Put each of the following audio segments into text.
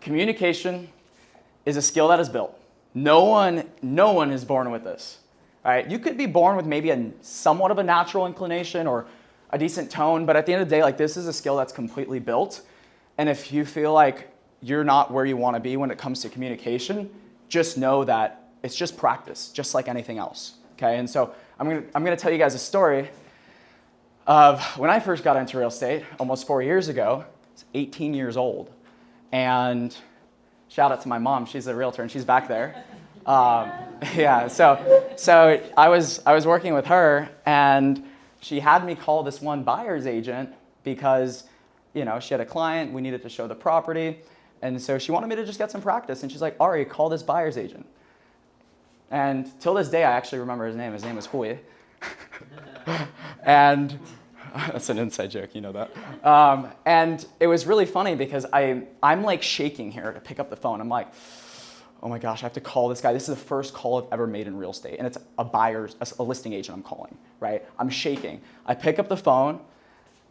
Communication is a skill that is built. No one is born with this. All right? You could be born with maybe a somewhat of a natural inclination or a decent tone, but at the end of the day, like, this is a skill that's completely built. And if you feel like you're not where you want to be when it comes to communication, just know that it's just practice, just like anything else. Okay? And so I'm gonna tell you guys a story of when I first got into real estate almost 4 years ago. I was 18 years old. And shout out to my mom, she's a realtor and she's back there. So I was working with her, and she had me call this one buyer's agent because, she had a client, we needed to show the property, and so she wanted me to just get some practice, and she's like, Ari, call this buyer's agent. And till this day, I actually remember his name. His name was Hui. And that's an inside joke, you know that. And it was really funny because I'm like shaking here to pick up the phone. I'm like, oh my gosh, I have to call this guy. This is the first call I've ever made in real estate. And it's a listing agent I'm calling, right? I'm shaking. I pick up the phone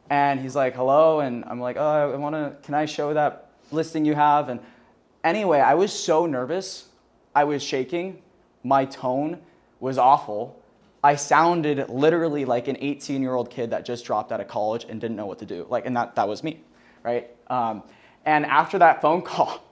and he's like, hello. And I'm like, can I show that listing you have? And anyway, I was so nervous. I was shaking. My tone was awful. I sounded literally like an 18-year-old kid that just dropped out of college and didn't know what to do. And that was me, right? And after that phone call,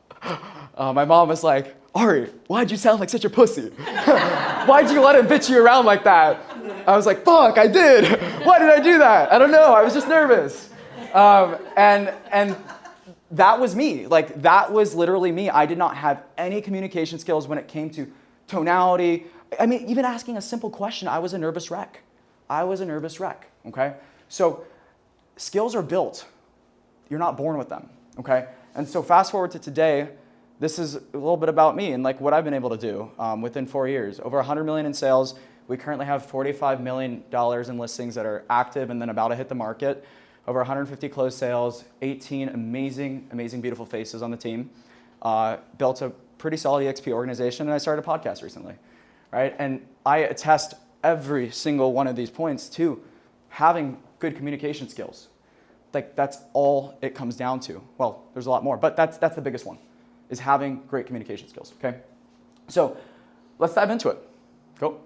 my mom was like, Ari, why'd you sound like such a pussy? Why'd you let him bitch you around like that? I was like, fuck, I did. Why did I do that? I don't know. I was just nervous. And that was me. Like, that was literally me. I did not have any communication skills when it came to tonality. I mean, even asking a simple question, I was a nervous wreck. Okay? So skills are built. You're not born with them, okay? And so fast forward to today, this is a little bit about me and like what I've been able to do within 4 years. Over 100 million in sales. We currently have $45 million in listings that are active and then about to hit the market. Over 150 closed sales, 18 amazing, beautiful faces on the team. Built a pretty solid EXP organization, and I started a podcast recently, right? And I attest every single one of these points to having good communication skills. Like, that's all it comes down to. Well, there's a lot more, but that's the biggest one, is having great communication skills, okay? So let's dive into it. Go.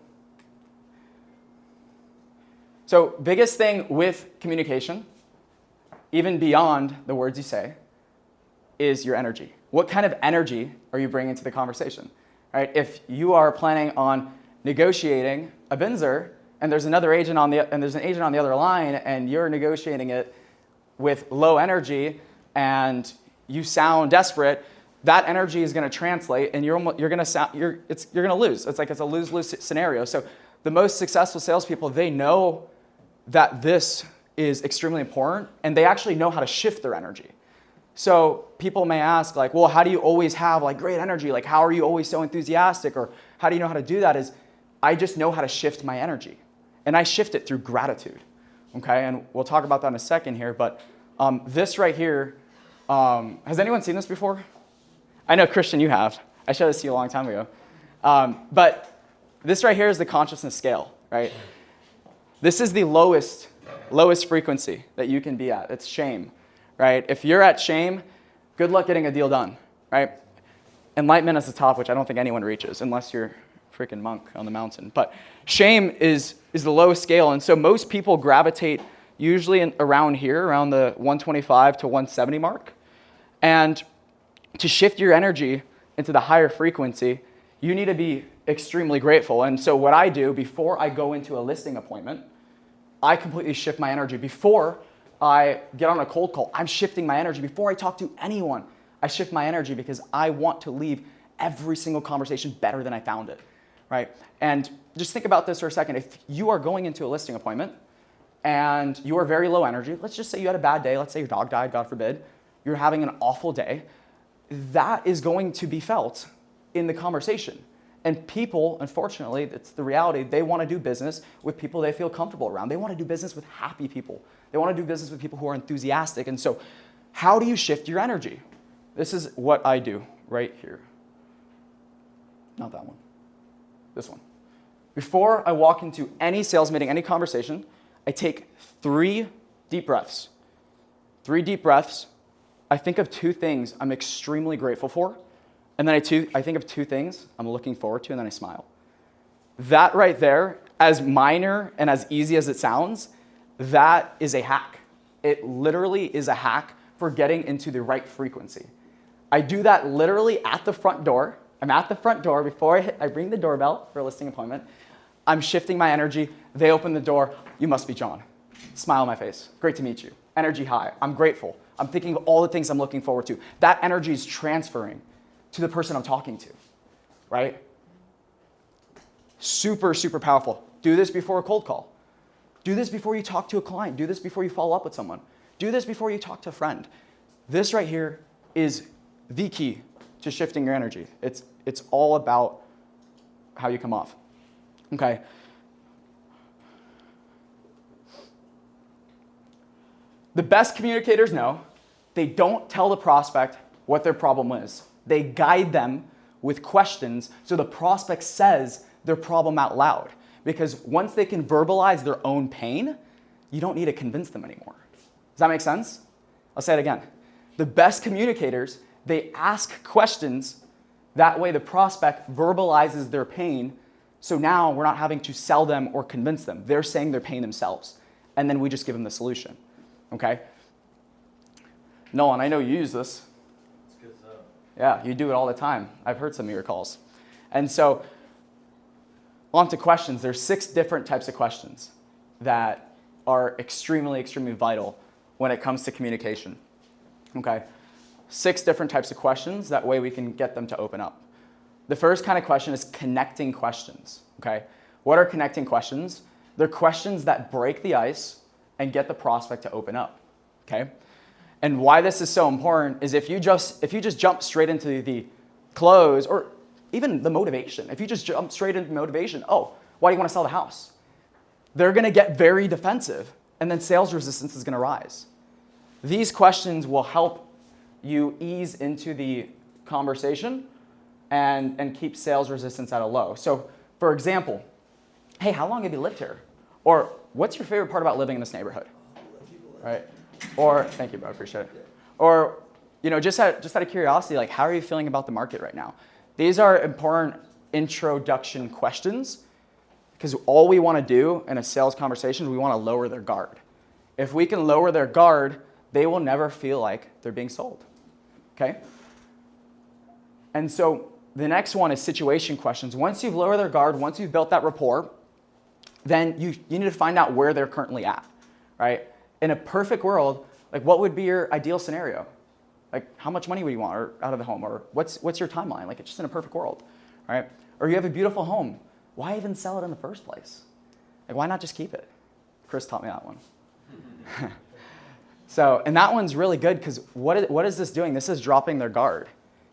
So biggest thing with communication, even beyond the words you say, is your energy. What kind of energy are you bringing to the conversation? Right? If you are planning on negotiating a Binzer and there's an agent on the other line and you're negotiating it with low energy and you sound desperate, that energy is going to translate and you're going to lose. It's a lose-lose scenario. So the most successful salespeople, they know that this is extremely important and they actually know how to shift their energy. So people may ask, like, well, how do you always have like great energy? Like, how are you always so enthusiastic? Or how do you know how to do that? Is I just know how to shift my energy. And I shift it through gratitude, okay? And we'll talk about that in a second here. But this right here, has anyone seen this before? I know, Christian, you have. I showed this to you a long time ago. But this right here is the consciousness scale, right? This is the lowest frequency that you can be at. It's shame. Right? If you're at shame, good luck getting a deal done, right? Enlightenment is the top, which I don't think anyone reaches unless you're a freaking monk on the mountain. But shame is the lowest scale, and so most people gravitate usually around here, around the 125 to 170 mark. And to shift your energy into the higher frequency, you need to be extremely grateful. And so what I do before I go into a listing appointment, I completely shift my energy. Before I get on a cold call, I'm shifting my energy. Before I talk to anyone, I shift my energy because I want to leave every single conversation better than I found it, right? And just think about this for a second. If you are going into a listing appointment and you are very low energy, let's just say you had a bad day, let's say your dog died, God forbid, you're having an awful day, that is going to be felt in the conversation. And people, unfortunately, it's the reality, they want to do business with people they feel comfortable around. They want to do business with happy people. They want to do business with people who are enthusiastic. And so how do you shift your energy? This is what I do right here. Not that one. This one. Before I walk into any sales meeting, any conversation, I take 3 deep breaths. 3 deep breaths, I think of two things I'm extremely grateful for, and then I think of two things I'm looking forward to, and then I smile. That right there, as minor and as easy as it sounds, that is a hack. It literally is a hack for getting into the right frequency. I do that literally at the front door. I'm at the front door before I ring the doorbell for a listing appointment. I'm shifting my energy. They open the door. You must be John. Smile on my face. Great to meet you. Energy high. I'm grateful. I'm thinking of all the things I'm looking forward to. That energy is transferring to the person I'm talking to, right? Super, super powerful. Do this before a cold call. Do this before you talk to a client. Do this before you follow up with someone. Do this before you talk to a friend. This right here is the key to shifting your energy. It's all about how you come off. Okay. The best communicators know they don't tell the prospect what their problem is. They guide them with questions so the prospect says their problem out loud. Because once they can verbalize their own pain, you don't need to convince them anymore. Does that make sense? I'll say it again. The best communicators, they ask questions. That way the prospect verbalizes their pain. So now we're not having to sell them or convince them. They're saying their pain themselves. And then we just give them the solution. Okay? Nolan, I know you use this. It's good stuff. Yeah, you do it all the time. I've heard some of your calls. And so, on to questions. There's 6 different types of questions that are extremely, extremely vital when it comes to communication. Okay? 6 different types of questions. That way we can get them to open up. The first kind of question is connecting questions. Okay? What are connecting questions? They're questions that break the ice and get the prospect to open up. Okay? And why this is so important is if you just jump straight into the close or even the motivation, if you just jump straight into motivation, oh, why do you want to sell the house? They're going to get very defensive, and then sales resistance is going to rise. These questions will help you ease into the conversation and keep sales resistance at a low. So, for example, hey, how long have you lived here? Or what's your favorite part about living in this neighborhood? Right? Or, thank you, bro, I appreciate it. Or, just out of curiosity, like, how are you feeling about the market right now? These are important introduction questions because all we want to do in a sales conversation is we want to lower their guard. If we can lower their guard, they will never feel like they're being sold. Okay? And so the next one is situation questions. Once you've lowered their guard, once you've built that rapport, then you need to find out where they're currently at, right? In a perfect world, like what would be your ideal scenario? Like how much money would you want out of the home? Or what's your timeline? Like it's just in a perfect world, right? Or you have a beautiful home. Why even sell it in the first place? Like why not just keep it? Chris taught me that one. So, and that one's really good because what is this doing? This is dropping their guard.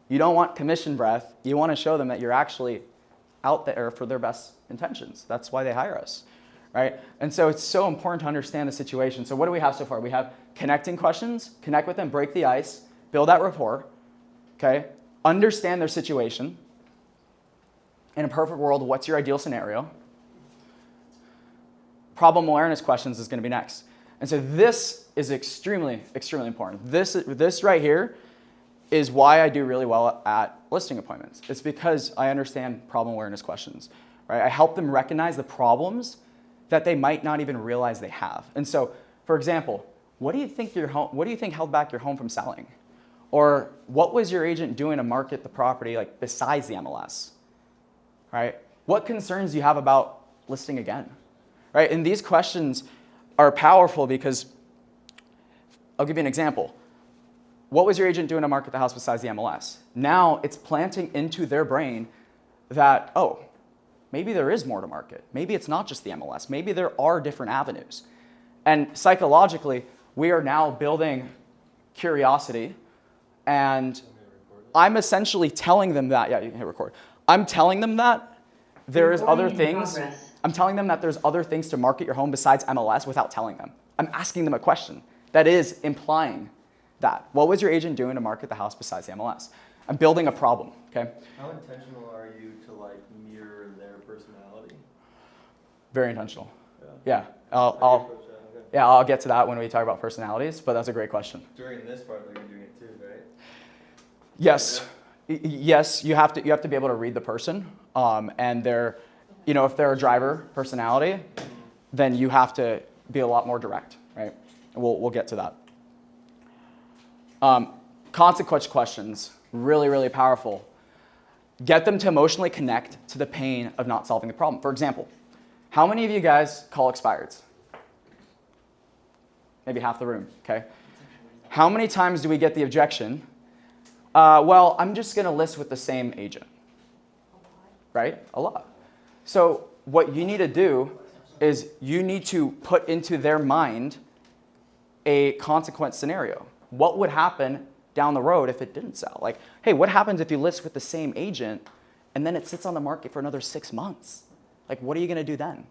You don't want commission breath. You want to show them that you're actually out there for their best intentions. That's why they hire us, right? And so it's so important to understand the situation. So what do we have so far? We have connecting questions, connect with them, break the ice, build that rapport, okay? Understand their situation. In a perfect world, what's your ideal scenario? Problem awareness questions is going to be next. And so this is extremely, extremely important. This right here is why I do really well at listing appointments. It's because I understand problem awareness questions, right? I help them recognize the problems that they might not even realize they have. And so, for example, what do you think held back your home from selling? Or what was your agent doing to market the property like besides the MLS? Right? What concerns do you have about listing again? Right? And these questions are powerful because I'll give you an example. What was your agent doing to market the house besides the MLS? Now it's planting into their brain that, oh, maybe there is more to market. Maybe it's not just the MLS. Maybe there are different avenues. And psychologically, we are now building curiosity. And I'm essentially telling them that, yeah, you can hit record. I'm telling them that there is other things. I'm telling them that there's other things to market your home besides MLS without telling them. I'm asking them a question that is implying that. What was your agent doing to market the house besides the MLS? I'm building a problem, okay? How intentional are you to like mirror their personality? Very intentional. Yeah. Yeah. Yeah, I'll get to that when we talk about personalities, but that's a great question. During this part, though, you're doing it too, right? Yes, yes, you have to be able to read the person, and their, if they're a driver personality, then you have to be a lot more direct, right? We'll get to that. Consequence questions, really, really powerful. Get them to emotionally connect to the pain of not solving the problem. For example, how many of you guys call expireds? Maybe half the room, okay? How many times do we get the objection? Well, I'm just going to list with the same agent, right? A lot. So what you need to do is you need to put into their mind a consequence scenario. What would happen down the road if it didn't sell? Like, hey, what happens if you list with the same agent and then it sits on the market for another 6 months? Like, what are you going to do then?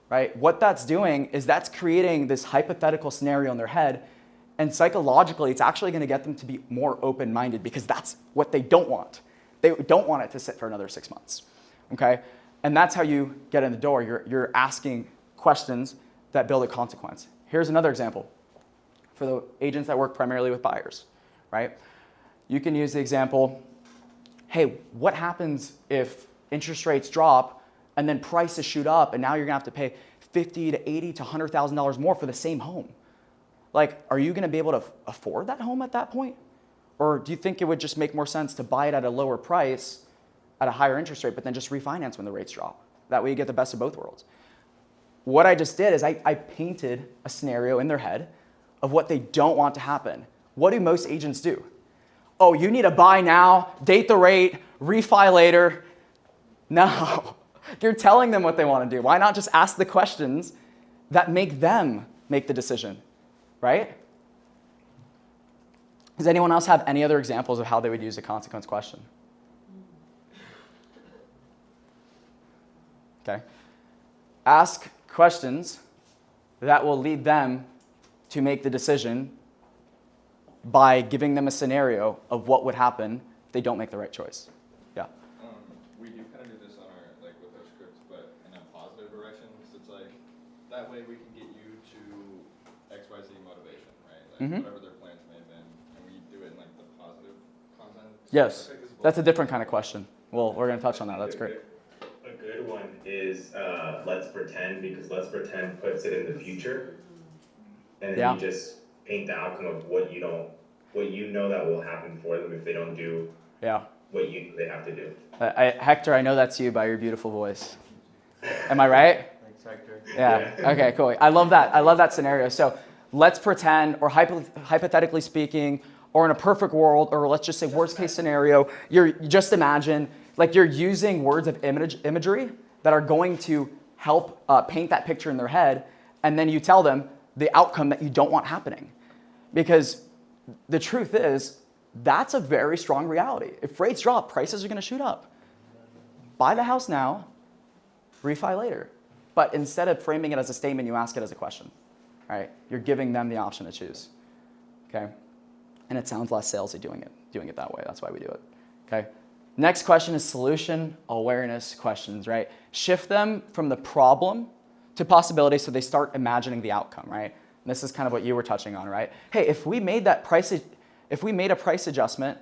Right? What that's doing is that's creating this hypothetical scenario in their head, and psychologically, it's actually going to get them to be more open-minded because that's what they don't want. They don't want it to sit for another 6 months, okay? And that's how you get in the door. You're asking questions that build a consequence. Here's another example for the agents that work primarily with buyers, right? You can use the example, hey, what happens if interest rates drop and then prices shoot up and now you're gonna have to pay $50,000 to $80,000 to $100,000 more for the same home? Like, are you gonna be able to afford that home at that point? Or do you think it would just make more sense to buy it at a lower price at a higher interest rate, but then just refinance when the rates drop? That way you get the best of both worlds. What I just did is I painted a scenario in their head of what they don't want to happen. What do most agents do? Oh, you need to buy now, date the rate, refi later. No, you're telling them what they want to do. Why not just ask the questions that make them make the decision, right? Does anyone else have any other examples of how they would use a consequence question? Okay. Ask questions that will lead them to make the decision by giving them a scenario of what would happen if they don't make the right choice. Yeah. We do kind of do this on our, with our scripts, but in a positive direction, because it's like, that way we can get you to XYZ motivation, right? Whatever their plans may have been, and we do it in the positive content. Yes, that's a different kind of question. Well, we're going to touch on that. That's great. A good one is let's pretend, because let's pretend puts it in the future, and then you just paint the outcome of what you know that will happen for them if they don't do what they have to do. Hector, I know that's you by your beautiful voice. Am I right? Thanks, Hector. Yeah. Okay, cool. I love that. I love that scenario. So let's pretend, or hypothetically speaking, or in a perfect world, or let's just say worst case scenario, you just imagine, you're using words of imagery that are going to help paint that picture in their head, and then you tell them the outcome that you don't want happening. Because the truth is, that's a very strong reality. If rates drop, prices are going to shoot up. Buy the house now, refi later. But instead of framing it as a statement, you ask it as a question. Right? You're giving them the option to choose. Okay? And it sounds less salesy doing it that way. That's why we do it. Okay? Next question is solution awareness questions, right? Shift them from the problem to possibility so they start imagining the outcome, right? And this is kind of what you were touching on, right? Hey, if we made a price adjustment,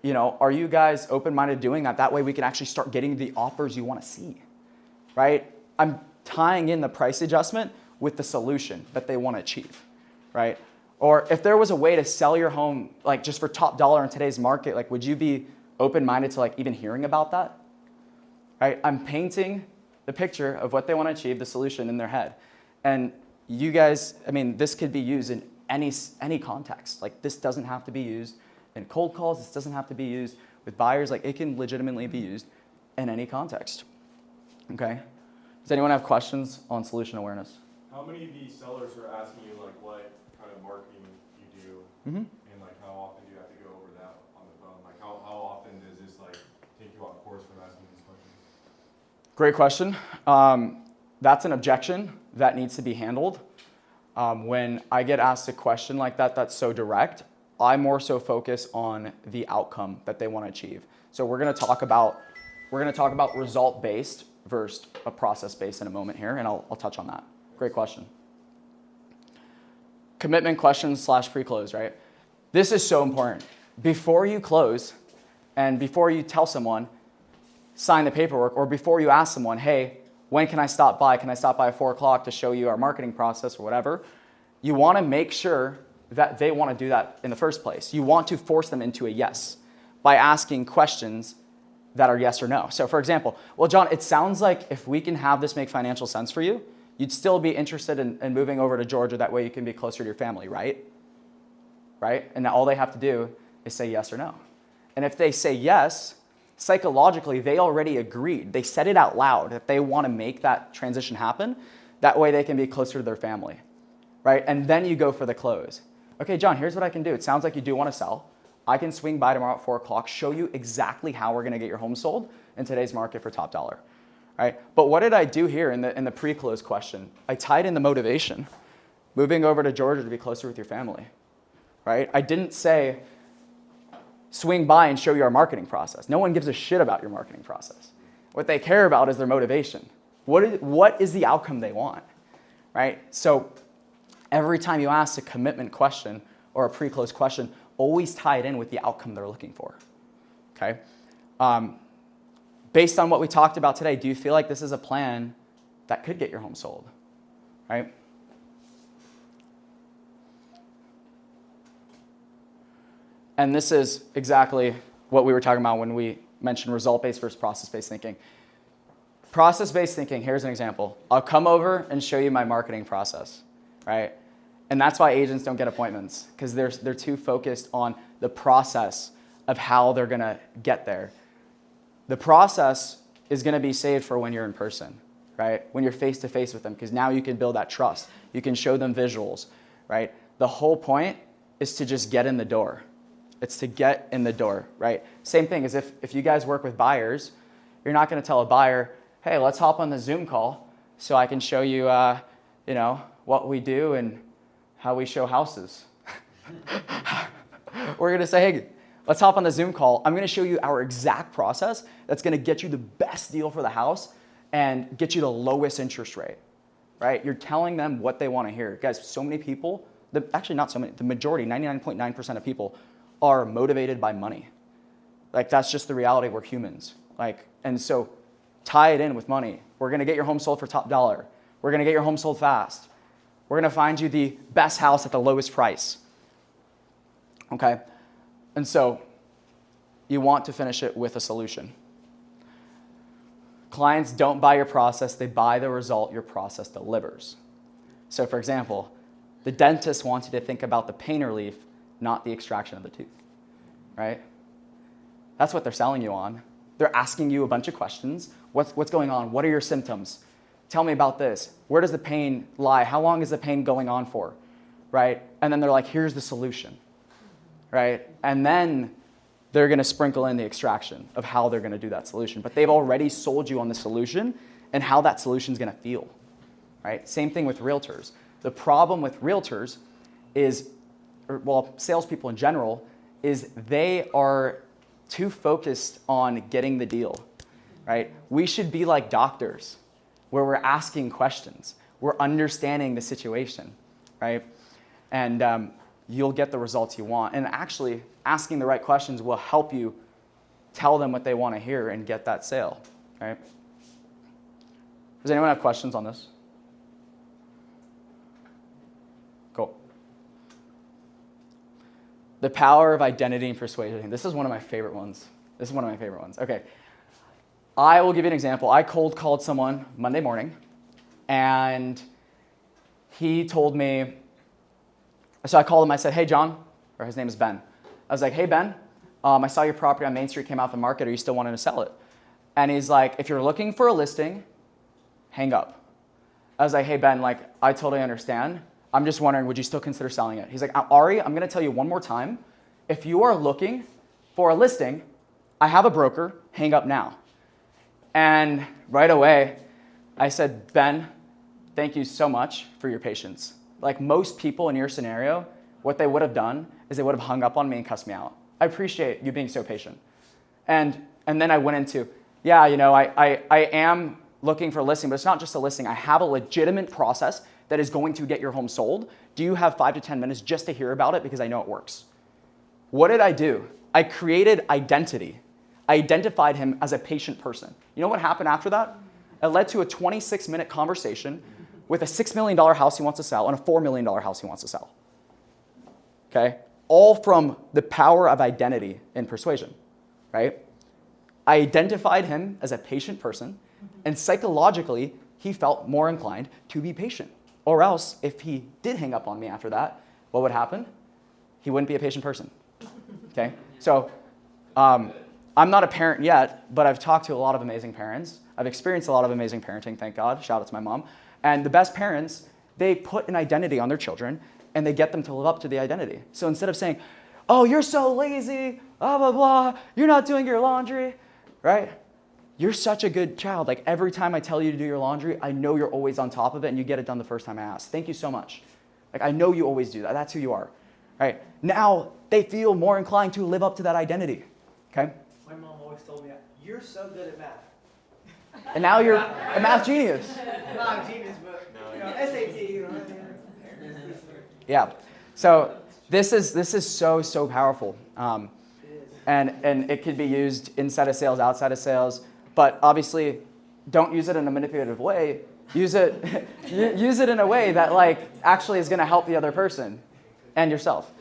are you guys open-minded doing that? That way we can actually start getting the offers you want to see, right? I'm tying in the price adjustment with the solution that they want to achieve, right? Or if there was a way to sell your home, just for top dollar in today's market, would you be open-minded to even hearing about that? Right? I'm painting the picture of what they want to achieve, the solution in their head. And you guys, this could be used in any context. This doesn't have to be used in cold calls. This doesn't have to be used with buyers. It can legitimately be used in any context. Okay? Does anyone have questions on solution awareness? How many of these sellers are asking you what kind of marketing you do, and how often do you have to go over that on the phone? How often does this take you off course from asking these questions? Great question. That's an objection that needs to be handled. When I get asked a question like that that's so direct, I more so focus on the outcome that they want to achieve. So we're going to talk about result-based versus a process-based in a moment here, and I'll touch on that. Great question. commitment questions / pre-close, right? This is so important. Before you close and before you tell someone, sign the paperwork, or before you ask someone, hey, when can I stop by? Can I stop by at 4 o'clock to show you our marketing process or whatever? You want to make sure that they want to do that in the first place. You want to force them into a yes by asking questions that are yes or no. So for example, well, John, it sounds like if we can have this make financial sense for you, you'd still be interested in moving over to Georgia. That way you can be closer to your family, right? Right? And all they have to do is say yes or no. And if they say yes, psychologically, they already agreed. They said it out loud that they want to make that transition happen. That way they can be closer to their family, right? And then you go for the close. Okay, John, here's what I can do. It sounds like you do want to sell. I can swing by tomorrow at 4 o'clock, show you exactly how we're going to get your home sold in today's market for top dollar, right? But what did I do here in the pre-close question? I tied in the motivation, moving over to Georgia to be closer with your family, right? I didn't say, swing by and show you our marketing process. No one gives a shit about your marketing process. What they care about is their motivation. What is the outcome they want, right? So every time you ask a commitment question or a pre-close question, always tie it in with the outcome they're looking for, okay? Based on what we talked about today, do you feel like this is a plan that could get your home sold, right? And this is exactly what we were talking about when we mentioned result-based versus process-based thinking. Process-based thinking, here's an example. I'll come over and show you my marketing process, right? And that's why agents don't get appointments, because they're too focused on the process of how they're gonna get there. The process is gonna be saved for when you're in person, right? When you're face-to-face with them, because now you can build that trust. You can show them visuals, right? The whole point is to just get in the door. It's to get in the door, right? Same thing as if you guys work with buyers, you're not gonna tell a buyer, hey, let's hop on the Zoom call so I can show you, what we do and how we show houses. We're gonna say, hey, let's hop on the Zoom call. I'm gonna show you our exact process that's gonna get you the best deal for the house and get you the lowest interest rate, right? You're telling them what they wanna hear. Guys, so many people, actually not so many, the majority, 99.9% of people are motivated by money. Like, that's just the reality. We're humans. And so tie it in with money. We're gonna get your home sold for top dollar. We're gonna get your home sold fast. We're gonna find you the best house at the lowest price, okay? And so you want to finish it with a solution. Clients don't buy your process, they buy the result your process delivers. So for example, the dentist wants you to think about the pain relief, not the extraction of the tooth, right? That's what they're selling you on. They're asking you a bunch of questions. What's going on? What are your symptoms? Tell me about this. Where does the pain lie? How long is the pain going on for, right? And then they're like, here's the solution, right? And then they're gonna sprinkle in the extraction of how they're gonna do that solution. But they've already sold you on the solution and how that solution's gonna feel, right? Same thing with realtors. The problem with realtors is, salespeople in general, is they are too focused on getting the deal, right? We should be like doctors, where we're asking questions. We're understanding the situation, right? And you'll get the results you want. And actually, asking the right questions will help you tell them what they want to hear and get that sale, right? Does anyone have questions on this? Cool. The power of identity and persuasion. This is one of my favorite ones. Okay. I will give you an example. I cold called someone Monday morning, and he told me, so I called him, I said, hey, John, or his name is Ben. I was like, hey, Ben, I saw your property on Main Street came out the market. Are you still wanting to sell it? And he's like, if you're looking for a listing, hang up. I was like, hey, Ben, I totally understand. I'm just wondering, would you still consider selling it? He's like, Ari, I'm gonna tell you one more time. If you are looking for a listing, I have a broker, hang up now. And right away, I said, Ben, thank you so much for your patience. Like most people in your scenario, what they would have done is they would have hung up on me and cussed me out. I appreciate you being so patient. And then I went into, I am looking for a listing, but it's not just a listing. I have a legitimate process that is going to get your home sold, do you have 5 to 10 minutes just to hear about it because I know it works? What did I do? I created identity. I identified him as a patient person. You know what happened after that? It led to a 26-minute conversation with a $6 million house he wants to sell and a $4 million house he wants to sell. Okay? All from the power of identity and persuasion, right? I identified him as a patient person, and psychologically, he felt more inclined to be patient. Or else, if he did hang up on me after that, what would happen? He wouldn't be a patient person. Okay? So, I'm not a parent yet, but I've talked to a lot of amazing parents. I've experienced a lot of amazing parenting, thank God. Shout out to my mom. And the best parents, they put an identity on their children, and they get them to live up to the identity. So instead of saying, oh, you're so lazy, blah, blah, blah, you're not doing your laundry, right? You're such a good child. Like every time I tell you to do your laundry, I know you're always on top of it and you get it done the first time I ask. Thank you so much. Like I know you always do that. That's who you are, right? Now they feel more inclined to live up to that identity, okay? My mom always told me, you're so good at math. And now you're a math genius. Not a genius, but SAT, Yeah. So this is so powerful. And it could be used inside of sales, outside of sales, but obviously don't use it in a manipulative way. Use it use it in a way that like actually is going to help the other person and yourself.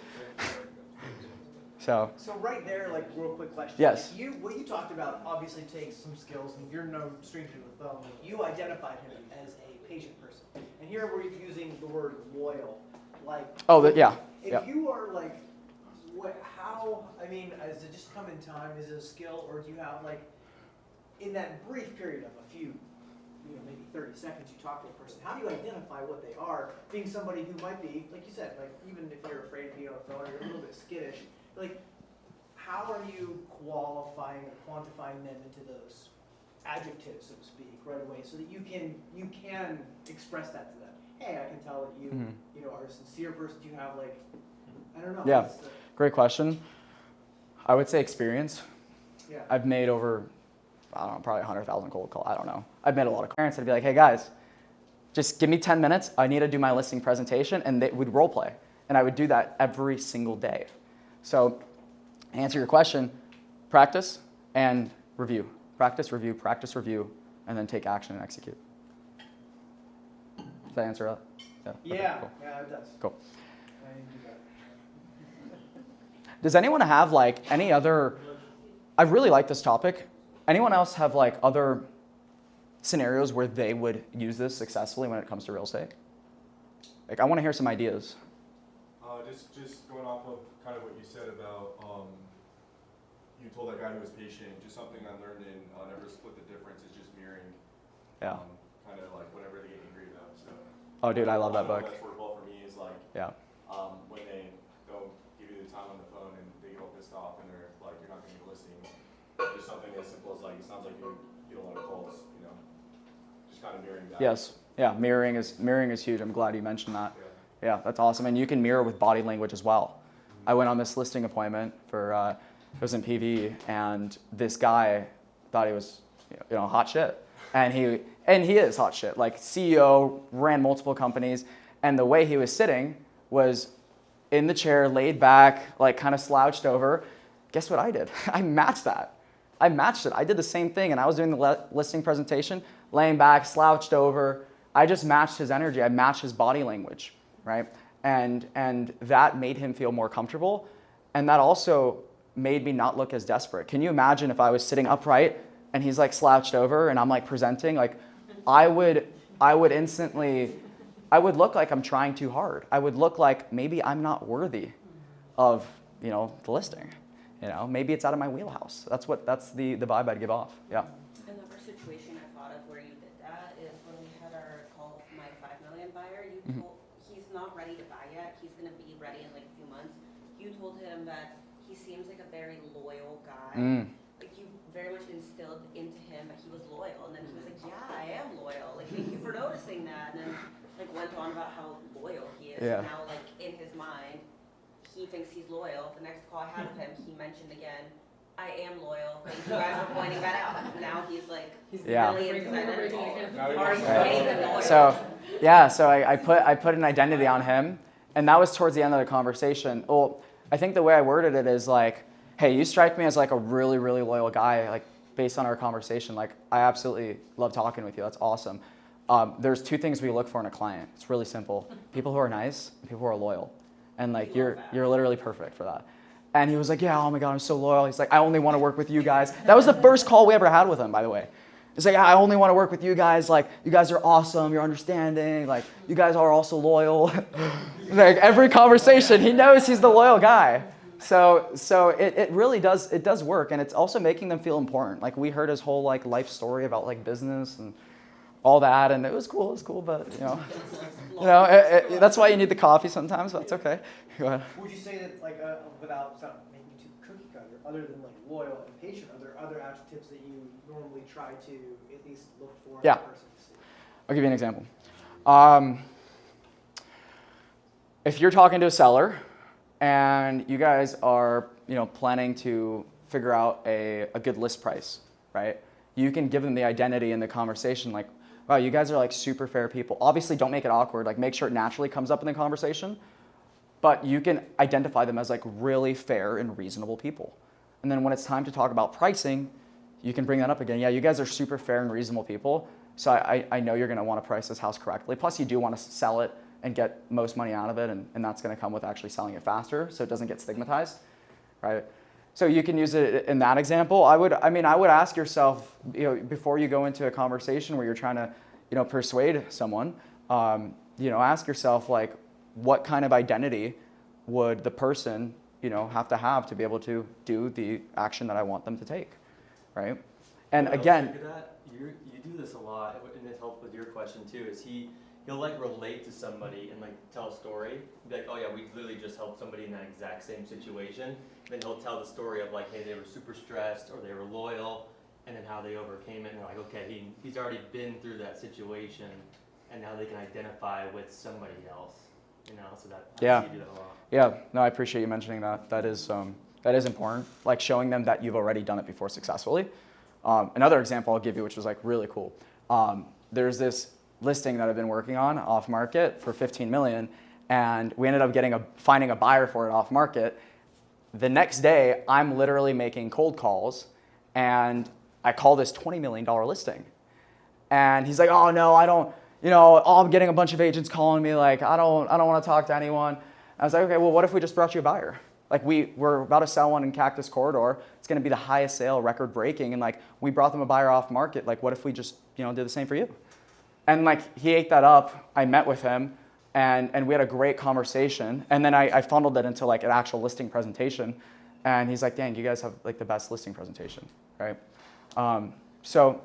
So right there, like real quick question. Yes. What you talked about obviously takes some skills, and you're no stranger to the phone. Like, you identified him as a patient person, and here we're using the word loyal. Like yeah. if you are like, how? I mean, does it just come in time? Is it a skill, or do you have like, in that brief period of a few, maybe 30 seconds, you talk to a person? How do you identify what they are? Being somebody who might be, like you said, like even if you're afraid to be on the phone, or you're a little bit skittish. Like, how are you qualifying or quantifying them into those adjectives, so to speak, right away, so that you can express that to them? Hey, I can tell that you are a sincere person. Do you have like, I don't know. Yeah. Great question. I would say experience. Yeah. I've made over, I don't know, probably 100,000 cold calls. I don't know. I've made a lot of parents that'd be like, hey guys, just give me 10 minutes. I need to do my listing presentation, and they would role play. And I would do that every single day. So, to answer your question, practice and review. Practice, review, and then take action and execute. Does that answer that? Yeah. Okay, cool. Yeah, it does. Cool. I didn't do that. Does anyone have like any other, I really like this topic. Anyone else have like other scenarios where they would use this successfully when it comes to real estate? Like I want to hear some ideas. Just going off of kind of what you said about, you told that guy who was patient, just something I learned in Never Split the Difference is just mirroring. Yeah. Kind of like whatever they get angry about. So. Oh, dude, I love that book. That's worked well for me is like, Yeah. when they don't give you the time on the phone and they get all pissed off and they're like, you're not going to get a listing. Just something as simple as like, it sounds like you get a lot of calls, just kind of mirroring that. Yes. Yeah. Mirroring is huge. I'm glad you mentioned that. Yeah, that's awesome. And you can mirror with body language as well. I went on this listing appointment for, it was in PV, and this guy thought he was, hot shit. And he is hot shit. Like CEO, ran multiple companies, and the way he was sitting was in the chair, laid back, like kind of slouched over. Guess what I did? I matched that. I matched it. I did the same thing, and I was doing the listing presentation, laying back, slouched over. I just matched his energy. I matched his body language. Right? And that made him feel more comfortable. And that also made me not look as desperate. Can you imagine if I was sitting upright and he's like slouched over and I'm like presenting? Like I would instantly, I would look like I'm trying too hard. I would look like maybe I'm not worthy of, the listing. Maybe it's out of my wheelhouse. That's the vibe I'd give off. Yeah. Another situation I thought of where you did that is when we had our call with my 5 million buyer, he's not ready to buy yet. He's going to be ready in like a few months. You told him that he seems like a very loyal guy. Like you very much instilled into him that he was loyal. And then he was like, yeah, I am loyal. Like thank you for noticing that. And then like went on about how loyal he is. Yeah. And now like in his mind, he thinks he's loyal. The next call I had with him, he mentioned again, I am loyal. Thank you guys for pointing that out. Now he's like Yeah. really into that energy. Now he Are wants you to- getting the loyal? So Yeah, so I put an identity on him, and that was towards the end of the conversation. Well, I think the way I worded it is like, hey, you strike me as like a really, really loyal guy, like based on our conversation. Like, I absolutely love talking with you. That's awesome. There's two things we look for in a client. It's really simple. People who are nice and people who are loyal. And like, you're literally perfect for that. And he was like, yeah, oh my God, I'm so loyal. He's like, I only want to work with you guys. That was the first call we ever had with him, by the way. It's like, I only want to work with you guys. Like, you guys are awesome. You're understanding. Like, you guys are also loyal. Like, every conversation, he knows he's the loyal guy. So it really does work. And it's also making them feel important. Like, we heard his whole like life story about like business and all that. And it was cool, but that's why you need the coffee sometimes, but that's okay. Go ahead. Would you say that, like, without making too cookie cutter, other than like loyal and patient, are there other adjectives that you normally try to at least look for in Yeah. a person to see? I'll give you an example. If you're talking to a seller and you guys are, planning to figure out a good list price, right? You can give them the identity in the conversation, like, wow, you guys are like super fair people. Obviously, don't make it awkward. Like, make sure it naturally comes up in the conversation. But you can identify them as like really fair and reasonable people. And then when it's time to talk about pricing, you can bring that up again. Yeah, you guys are super fair and reasonable people. So I know you're gonna wanna price this house correctly. Plus you do wanna sell it and get most money out of it. And that's gonna come with actually selling it faster so it doesn't get stigmatized, right? So you can use it in that example. I would ask yourself, before you go into a conversation where you're trying to, persuade someone, ask yourself like, what kind of identity would the person, have to be able to do the action that I want them to take, right? And again, you do this a lot, and it helps with your question too. Is he'll like relate to somebody and like tell a story, be like, oh yeah, we literally just helped somebody in that exact same situation. Then he'll tell the story of like, hey, they were super stressed or they were loyal, and then how they overcame it. And they're like, okay, he's already been through that situation, and now they can identify with somebody else. So that I see you do that a lot. Yeah, no, I appreciate you mentioning that. That is important, like showing them that you've already done it before successfully. Another example I'll give you, which was like really cool. There's this listing that I've been working on off market for 15 million, and we ended up finding a buyer for it off market. The next day, I'm literally making cold calls, and I call this $20 million listing. And he's like, oh no, I don't. I'm getting a bunch of agents calling me like, I don't want to talk to anyone. I was like, okay, well, what if we just brought you a buyer? Like we're about to sell one in Cactus Corridor. It's going to be the highest sale, record breaking. And like, we brought them a buyer off market. Like, what if we just, do the same for you? And like, he ate that up. I met with him and we had a great conversation. And then I funneled it into like an actual listing presentation. And he's like, dang, you guys have like the best listing presentation, right? So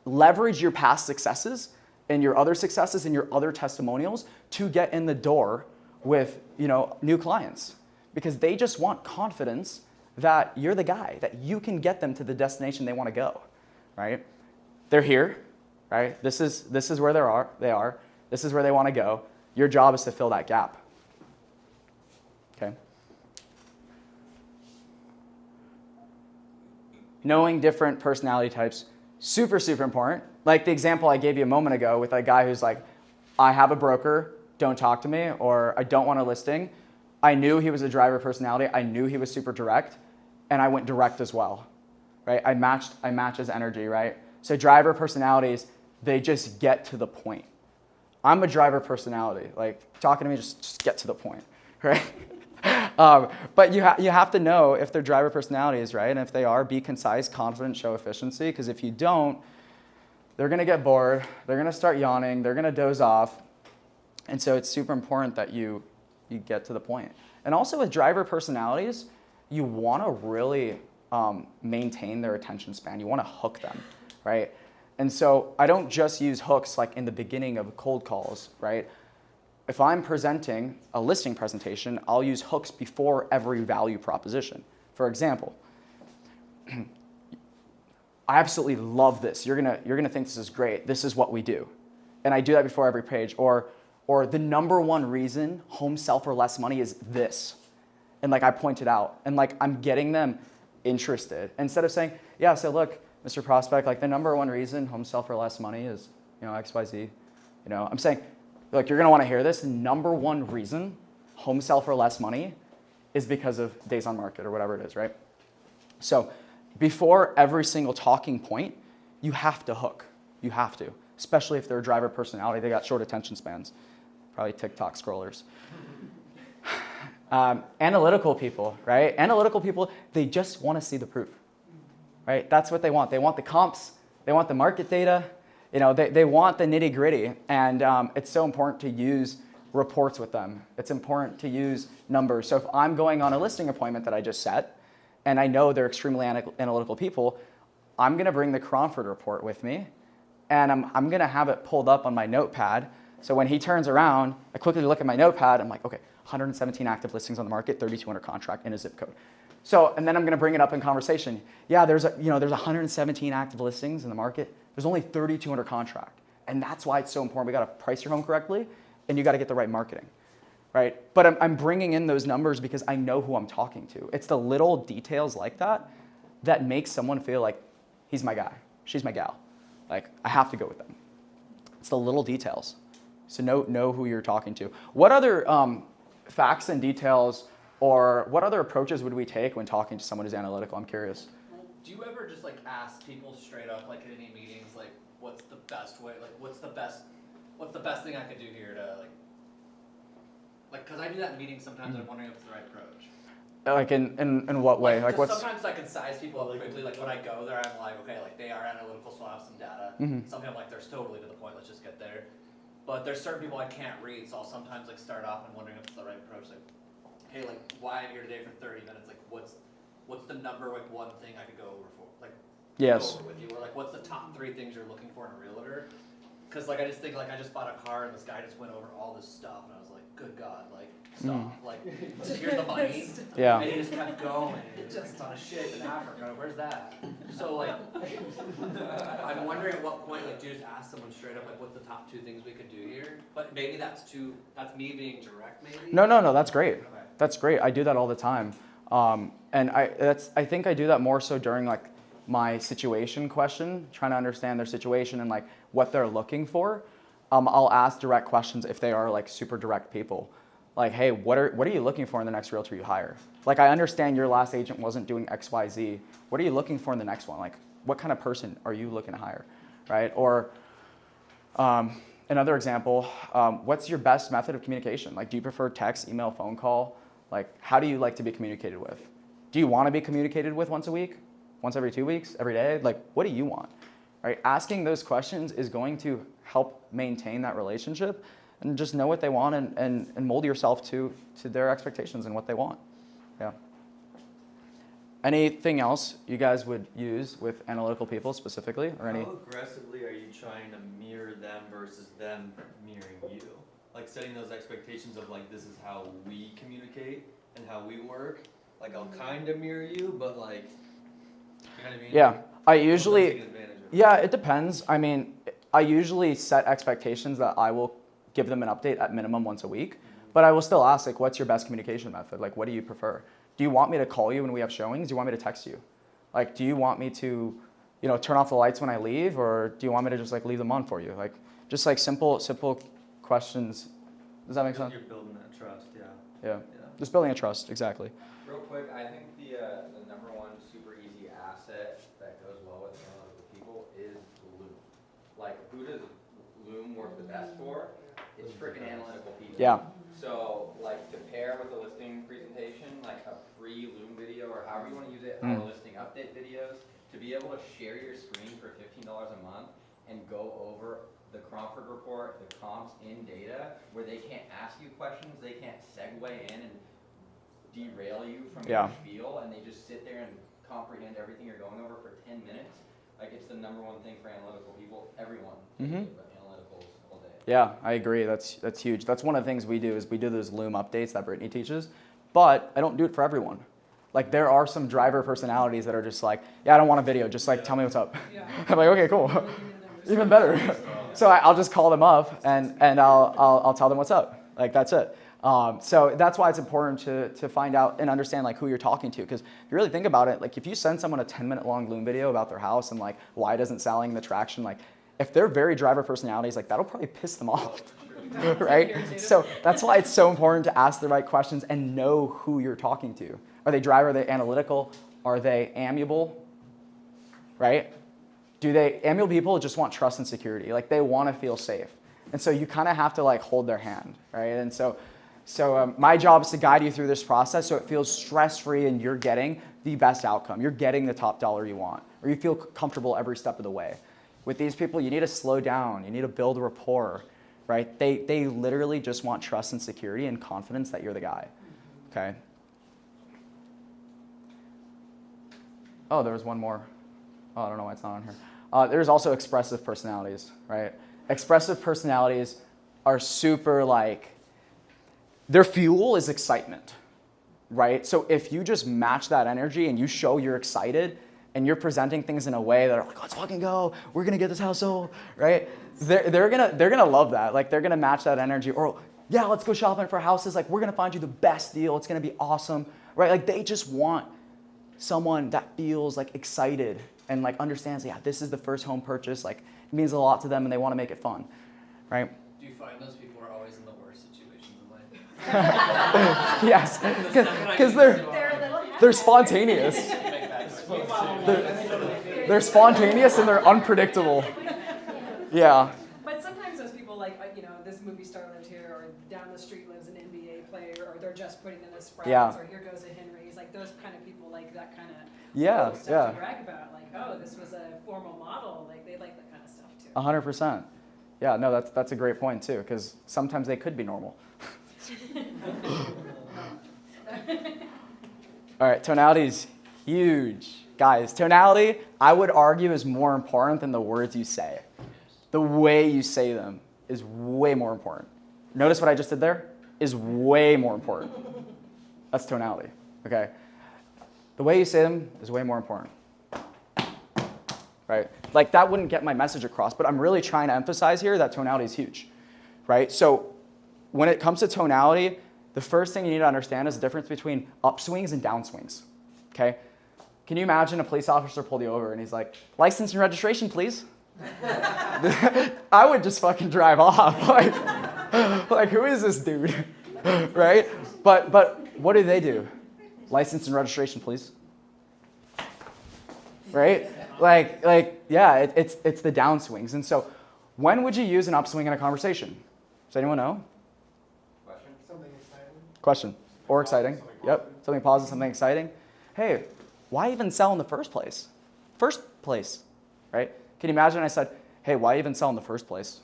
leverage your past successes and your other successes and your other testimonials to get in the door with, new clients, because they just want confidence that you're the guy, that you can get them to the destination they want to go, right? They're here, right? This is where they are. This is where they want to go. Your job is to fill that gap. Okay? Knowing different personality types, super, super important. Like the example I gave you a moment ago with a guy who's like, I have a broker, don't talk to me, or I don't want a listing. I knew he was a driver personality. I knew he was super direct, and I went direct as well, right? I match his energy, right? So driver personalities, they just get to the point. I'm a driver personality. Like, talking to me, just get to the point, right? But you have to know if they're driver personalities, right? And if they are, be concise, confident, show efficiency, because if you don't, they're going to get bored, they're going to start yawning, they're going to doze off. And so it's super important that you get to the point. And also with driver personalities, you want to really maintain their attention span. You want to hook them, right? And so I don't just use hooks like in the beginning of cold calls, right? If I'm presenting a listing presentation, I'll use hooks before every value proposition. For example, I absolutely love this. You're gonna think this is great. This is what we do. And I do that before every page. Or the number one reason homes sell for less money is this. And like I pointed out, and like I'm getting them interested. Instead of saying, yeah, so look, Mr. Prospect, like the number one reason homes sell for less money is, XYZ. I'm saying like you're gonna wanna hear this, number one reason homes sell for less money is because of days on market or whatever it is, right? So before every single talking point, you have to hook. You have to, especially if they're a driver personality. They got short attention spans, probably TikTok scrollers. Analytical people, right? Analytical people, they just want to see the proof, right? That's what they want. They want the comps. They want the market data. You know, they want the nitty gritty. And it's so important to use reports with them. It's important to use numbers. So if I'm going on a listing appointment that I just set, and I know they're extremely analytical people, I'm going to bring the Cromford report with me, and I'm going to have it pulled up on my notepad. So when he turns around, I quickly look at my notepad. I'm like, okay, 117 active listings on the market, 32 under contract in a zip code. So, and then I'm going to bring it up in conversation. Yeah, there's 117 active listings in the market. There's only 32 under contract, and that's why it's so important. We got to price your home correctly, and you got to get the right marketing, right? But I'm bringing in those numbers because I know who I'm talking to. It's the little details like that that makes someone feel like he's my guy, she's my gal. Like I have to go with them. It's the little details. So know who you're talking to. What other facts and details, or what other approaches would we take when talking to someone who's analytical? I'm curious. Do you ever just like ask people straight up, like in any meetings, like what's the best way, like what's the best thing I could do here to like, cause I do that in meetings sometimes and I'm wondering if it's the right approach. Like in what way? Like what's? Sometimes I can size people up quickly. Like when I go there, I'm like, okay, like they are analytical, so I have some data. Something I'm like, they're totally to the point. Let's just get there. But there's certain people I can't read, so I'll sometimes like start off and wondering if it's the right approach. Like, hey, like why I'm here today for 30 minutes? Like what's the number like one thing I could go over for? Like Yes. go over with you, or like what's the top 3 things you're looking for in a realtor? Because like I just think like I just bought a car and this guy just went over all this stuff and I was like, good God, like stop, like here's the money. Yeah. And he just kept going. It's just on a ship in Africa. Where's that? So like, I'm wondering at what point like do you just ask someone straight up like what's the top 2 things we could do here? But maybe that's me being direct maybe. No. That's great. Okay. That's great. I do that all the time. And I think I do that more so during like my situation question, trying to understand their situation and like what they're looking for. I'll ask direct questions if they are like super direct people. Like, hey, what are you looking for in the next realtor you hire? Like, I understand your last agent wasn't doing X, Y, Z. What are you looking for in the next one? Like, what kind of person are you looking to hire, right? Or another example, what's your best method of communication? Like, do you prefer text, email, phone call? Like, how do you like to be communicated with? Do you want to be communicated with once a week? Once every 2 weeks? Every day? Like, what do you want? Right? Asking those questions is going to help maintain that relationship and just know what they want and mold yourself to their expectations and what they want. Yeah. Anything else you guys would use with analytical people specifically, or any? How aggressively are you trying to mirror them versus them mirroring you? Like setting those expectations of like, this is how we communicate and how we work. Like I'll kind of mirror you, but like, you know what I mean? Yeah, I Don't usually, take advantage of it. yeah, it depends. I mean, I usually set expectations that I will give them an update at minimum once a week, but I will still ask, like, what's your best communication method? Like, what do you prefer? Do you want me to call you when we have showings? Do you want me to text you? Like, do you want me to, turn off the lights when I leave, or do you want me to just like leave them on for you? Like, just like simple questions. Does that make sense? You're building that trust, yeah. Yeah. Just building a trust, exactly. Real quick, I think the number one super easy asset that goes well with analytical people is Loom. Like, who does Loom work the best for? It's freaking analytical people. Yeah. So, like, to pair with a listing presentation, like a free Loom video or however you want to use it, our listing update videos, to be able to share your screen for $15 a month and go over the Cromford report, the comps in data, where they can't ask you questions, they can't segue in and derail you from your spiel, and they just sit there and comprehend everything you're going over for 10 minutes. Like, it's the number one thing for analytical people. Everyone can do it, but analyticals all day. Yeah, I agree. That's huge. That's one of the things we do is we do those Loom updates that Brittany teaches, but I don't do it for everyone. Like, there are some driver personalities that are just like, yeah, I don't want a video. Just like, tell me what's up. Yeah. I'm like, okay, cool. Even better. So I'll just call them up and I'll tell them what's up. Like, that's it. So that's why it's important to find out and understand like who you're talking to. Because if you really think about it, like if you send someone a 10-minute long Loom video about their house and like why it isn't selling, the traction, like if they're very driver personalities, like that'll probably piss them off. right? So that's why it's so important to ask the right questions and know who you're talking to. Are they dry? Are they analytical? Are they amiable? Right? Amiable people just want trust and security. Like they want to feel safe. And so you kind of have to like hold their hand, right? And so my job is to guide you through this process so it feels stress-free and you're getting the best outcome. You're getting the top dollar you want, or you feel comfortable every step of the way. With these people, you need to slow down. You need to build rapport, right? They literally just want trust and security and confidence that you're the guy, okay? Oh, there was one more. Oh, I don't know why it's not on here. There's also expressive personalities, right? Expressive personalities are super like, their fuel is excitement, right? So if you just match that energy and you show you're excited and you're presenting things in a way that are like, let's fucking go, we're gonna get this house sold, right? They're gonna love that. Like they're gonna match that energy. Or yeah, let's go shopping for houses. Like we're gonna find you the best deal. It's gonna be awesome, right? Like they just want someone that feels like excited and like understands, yeah, this is the first home purchase. Like it means a lot to them and they want to make it fun, right? Do you find those people are always in the worst situations in life? Yes, because they're spontaneous. They're spontaneous and they're unpredictable. Yeah. But sometimes those people, like, this movie star lives here, or down the street lives an NBA player, or they're just putting in a Sprouts, or here goes a Henry's. Like those kind of people, like that kind of stuff to brag about. Like, oh, this was a formal model. Like they like that kind of stuff too. 100%. Yeah, no, that's a great point too, because sometimes they could be normal. All right, tonality is huge. Guys, tonality, I would argue, is more important than the words you say. The way you say them is way more important. Notice what I just did there? Is way more important. That's tonality, okay? The way you say them is way more important. Right? Like that wouldn't get my message across, but I'm really trying to emphasize here that tonality is huge, right? So when it comes to tonality, the first thing you need to understand is the difference between upswings and downswings, okay? Can you imagine a police officer pulled you over and he's like, license and registration, please? I would just fucking drive off. Like who is this dude, right? But what do? License and registration, please. Right? Yeah, it's the downswings. And so when would you use an upswing in a conversation? Does anyone know? Question? Something exciting. Question. Or exciting. Yep. Something positive, something exciting. Hey, why even sell in the first place? Right? Can you imagine I said, hey, why even sell in the first place?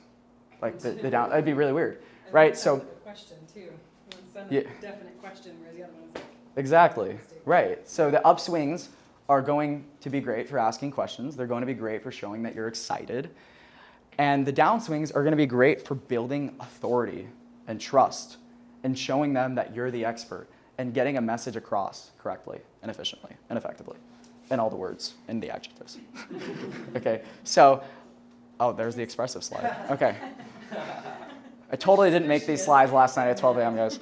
Like the down, that'd be really weird, right? So. That's a good question too. It's a definite question, whereas the other one's like. Exactly. Right. So the upswings are going to be great for asking questions. They're going to be great for showing that you're excited. And the downswings are going to be great for building authority and trust and showing them that you're the expert and getting a message across correctly and efficiently and effectively. And all the words and the adjectives. Okay, so, there's the expressive slide. Okay. I totally didn't make these slides last night at 12 a.m., guys.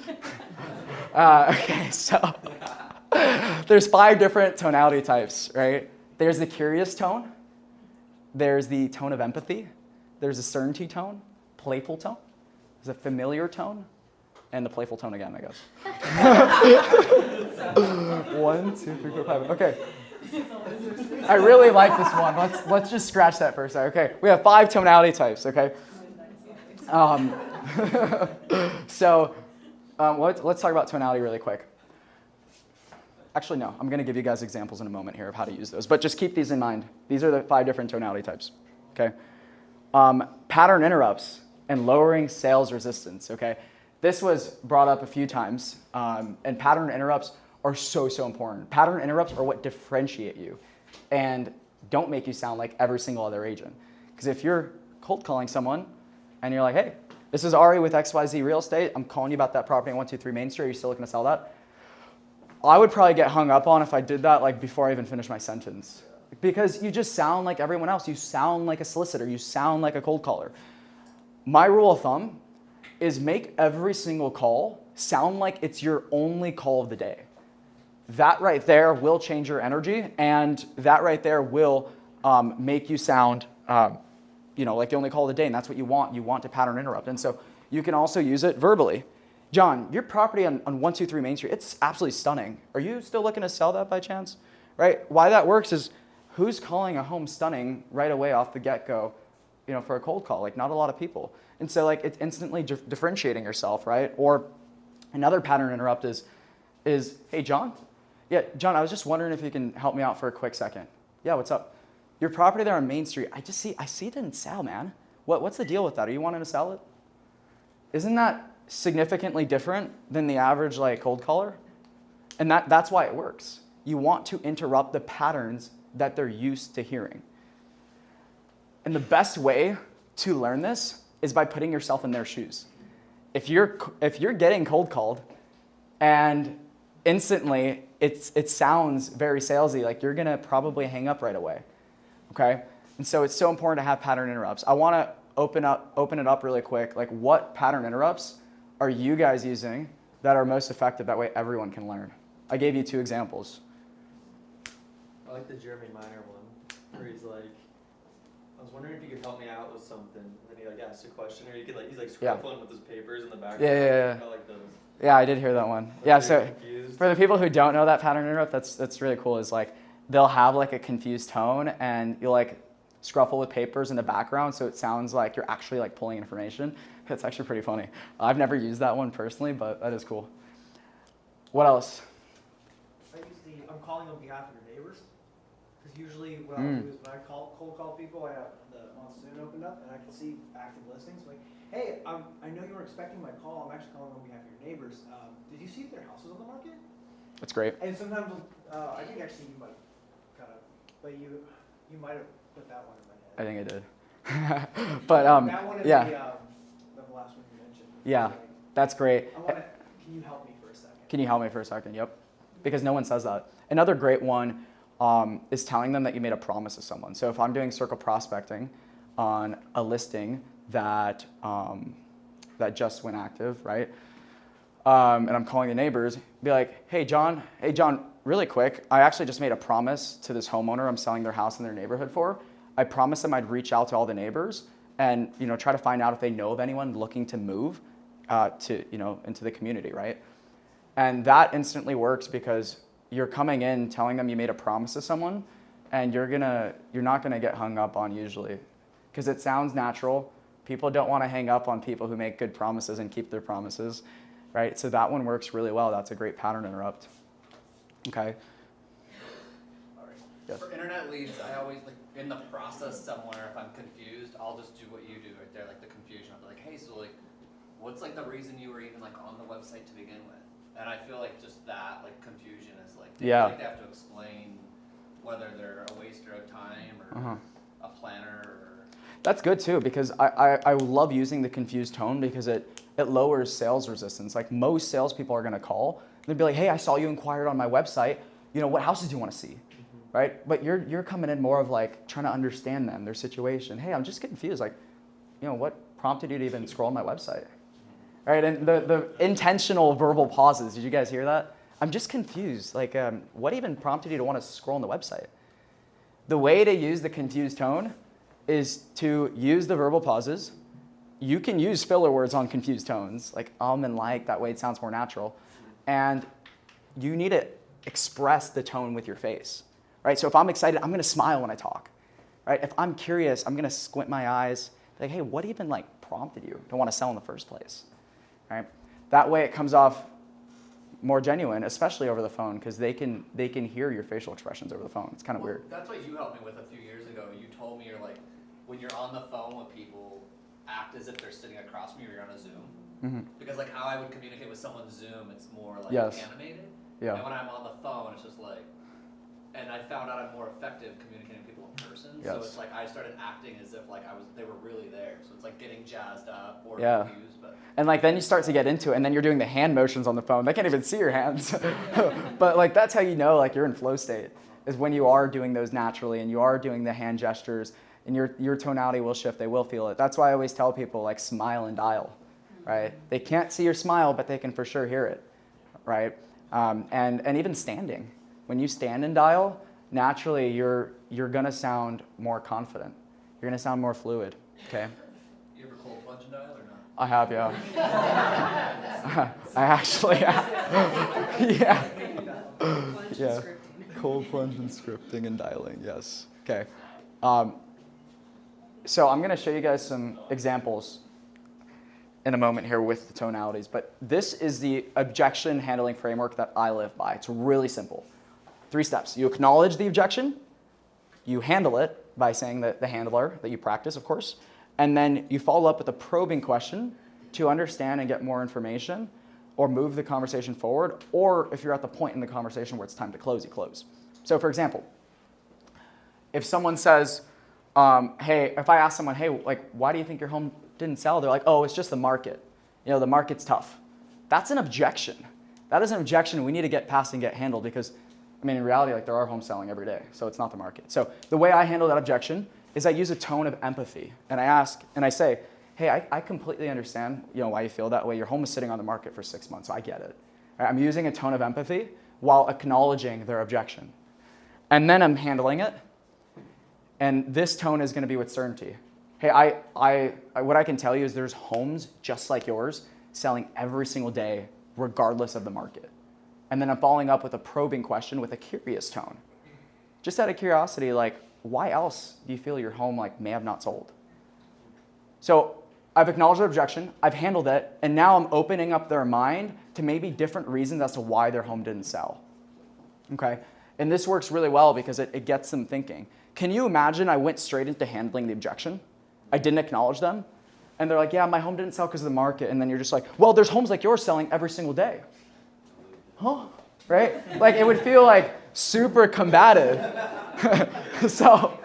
Okay, so there's 5 different tonality types, right? There's the curious tone. There's the tone of empathy. There's a certainty tone, playful tone. There's a familiar tone, and the playful tone again, I guess. 1, 2, 3, 4, 5. Okay. I really like this one. Let's just scratch that for a second. Okay, we have 5 tonality types. Okay. Let's talk about tonality really quick. Actually, no. I'm going to give you guys examples in a moment here of how to use those. But just keep these in mind. These are the 5 different tonality types. Okay. Pattern interrupts and lowering sales resistance. Okay. This was brought up a few times, and pattern interrupts are so important. Pattern interrupts are what differentiate you and don't make you sound like every single other agent. Because if you're cold calling someone and you're like, hey, this is Ari with XYZ Real Estate. I'm calling you about that property on 123 Main Street. Are you still looking to sell that? I would probably get hung up on if I did that before I even finished my sentence. Because you just sound like everyone else. You sound like a solicitor. You sound like a cold caller. My rule of thumb is make every single call sound like it's your only call of the day. That right there will change your energy, and that right there will make you sound like the only call of the day, and that's what you want. You want to pattern interrupt. And so You can also use it verbally. John, your property on 123 Main Street, it's absolutely stunning. Are you still looking to sell that by chance? Right? Why that works is who's calling a home stunning right away off the get-go, for a cold call? Like, not a lot of people. And so, like, it's instantly differentiating yourself, right? Or another pattern interrupt is, hey, John? Yeah, John, I was just wondering if you can help me out for a quick second. Yeah, what's up? Your property there on Main Street, I see it didn't sell, man. What's the deal with that? Are you wanting to sell it? Isn't that significantly different than the average like cold caller? And that's why it works. You want to interrupt the patterns that they're used to hearing. And the best way to learn this is by putting yourself in their shoes. If you're getting cold called and instantly it sounds very salesy, like you're gonna probably hang up right away. Okay? And so it's so important to have pattern interrupts. I wanna open it up really quick. Like, what pattern interrupts are you guys using that are most effective? That way everyone can learn. I gave you 2 examples. I like the Jeremy Minor one, where he's like, I was wondering if you could help me out with something. And then he like asks a question, or he's like scruffling with his papers in the background. Yeah. I like those. Yeah, I did hear that one. Like, Yeah, they're so confused. for the people who don't know that pattern interrupt, that's really cool. Is like they'll have like a confused tone, and you'll like scruffle with papers in the background, so it sounds like you're actually like pulling information. That's actually pretty funny. I've never used that one personally, but that is cool. What else? I'm calling on behalf of your neighbors. Because usually what I'll do is when I cold call people, I have the Monsoon opened up and I can see active listings. Like, hey, I know you weren't expecting my call. I'm actually calling on behalf of your neighbors. Did you see if their house was on the market? That's great. And sometimes I think actually you might kind of, but you might have put that one in my head. I think I did. But that one is yeah. the last one you mentioned. Yeah, that's great. Can you help me for a second? Can you help me for a second? Yep. Because no one says that. Another great one is telling them that you made a promise to someone. So if I'm doing circle prospecting on a listing that just went active, right? And I'm calling the neighbors, be like, hey John, really quick, I actually just made a promise to this homeowner I'm selling their house in their neighborhood for. I promised them I'd reach out to all the neighbors and try to find out if they know of anyone looking to move into the community, right? And that instantly works because you're coming in telling them you made a promise to someone, and you're not gonna get hung up on usually, because it sounds natural. People don't want to hang up on people who make good promises and keep their promises, right? So that one works really well. That's a great pattern interrupt. Okay. Yes. For internet leads, I always like in the process somewhere, if I'm confused, I'll just do what you do right there, like the confusion. I'll be like, hey, so like, what's like the reason you were even like on the website to begin with? And I feel like just that like confusion is like they feel like they have to explain whether they're a waster of time or a planner or. That's good too, because I love using the confused tone because it lowers sales resistance. Like, most salespeople are gonna call and they'll be like, hey, I saw you inquired on my website. What houses do you want to see? Right? But you're coming in more of like trying to understand them, their situation. Hey, I'm just confused. Like, what prompted you to even scroll on my website? Right? And the intentional verbal pauses. Did you guys hear that? I'm just confused. Like, what even prompted you to want to scroll on the website? The way to use the confused tone is to use the verbal pauses. You can use filler words on confused tones, like and like. That way it sounds more natural. And you need to express the tone with your face. Right? So if I'm excited, I'm going to smile when I talk. Right? If I'm curious, I'm going to squint my eyes. Like, hey, what even like prompted you to want to sell in the first place? Right? That way it comes off more genuine, especially over the phone, because they can hear your facial expressions over the phone. It's kind of weird. That's what you helped me with a few years ago. You told me you're like, when you're on the phone with people, act as if they're sitting across from you or you're on a Zoom. Because like how I would communicate with someone Zoom, it's more like animated. Yeah. And when I'm on the phone, it's just like, and I found out I'm more effective communicating with people in person. Yes. So it's like I started acting as if like they were really there. So it's like getting jazzed up or Yeah. confused. But And like then you start to get into it, and then you're doing the hand motions on the phone. They can't even see your hands. But like that's how you know like you're in flow state, is when you are doing those naturally and you are doing the hand gestures, and your tonality will shift. They will feel it. That's why I always tell people like smile and dial, right? They can't see your smile, but they can for sure hear it, right? And even standing. When you stand and dial, naturally you're gonna sound more confident. You're gonna sound more fluid. Okay. you ever cold plunge and dial or I have, yeah. I actually have. Yeah. Plunge Yeah. and scripting. Cold plunge and scripting and dialing, yes. Okay. So I'm going to show you guys some examples in a moment here with the tonalities, but this is the objection handling framework that I live by. It's really simple. 3 steps. You acknowledge the objection, you handle it by saying that the handler that you practice, of course, and then you follow up with a probing question to understand and get more information or move the conversation forward, or if you're at the point in the conversation where it's time to close, you close. So for example, if someone says, hey, if I ask someone, hey, like, why do you think your home didn't sell? They're like, oh, it's just the market. You know, the market's tough. That's an objection. That is an objection we need to get past and get handled because, I mean, in reality, like there are homes selling every day, so it's not the market. So the way I handle that objection is I use a tone of empathy, and I ask, and I say, hey, I completely understand, you know, why you feel that way. Your home is sitting on the market for 6 months, so I get it. Right? I'm using a tone of empathy while acknowledging their objection. And then I'm handling it, and this tone is going to be with certainty. Hey, what I can tell you is there's homes just like yours selling every single day, regardless of the market. And then I'm following up with a probing question with a curious tone. Just out of curiosity, like, why else do you feel your home like may have not sold? So I've acknowledged the objection, I've handled it, and now I'm opening up their mind to maybe different reasons as to why their home didn't sell. Okay? And this works really well because it gets them thinking. Can you imagine I went straight into handling the objection? I didn't acknowledge them. And they're like, yeah, my home didn't sell because of the market. And then you're just like, well, there's homes like yours selling every single day. Huh? Right? Like it would feel like super combative. So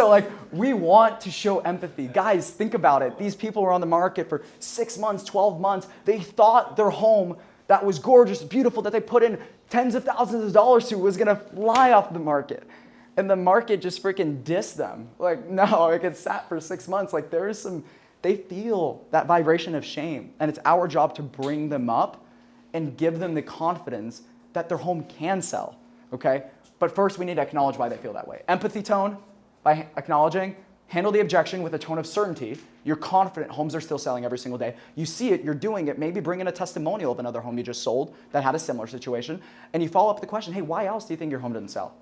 like we want to show empathy. Guys, think about it. These people were on the market for 6 months, 12 months. They thought their home that was gorgeous, beautiful, that they put in tens of thousands of dollars to was gonna fly off the market. And the market just freaking dissed them. Like, no, it gets sat for 6 months. Like they feel that vibration of shame. And it's our job to bring them up and give them the confidence that their home can sell, okay? But first we need to acknowledge why they feel that way. Empathy tone, by acknowledging, handle the objection with a tone of certainty. You're confident homes are still selling every single day. You see it, you're doing it, maybe bring in a testimonial of another home you just sold that had a similar situation, and you follow up with the question, hey, why else do you think your home didn't sell,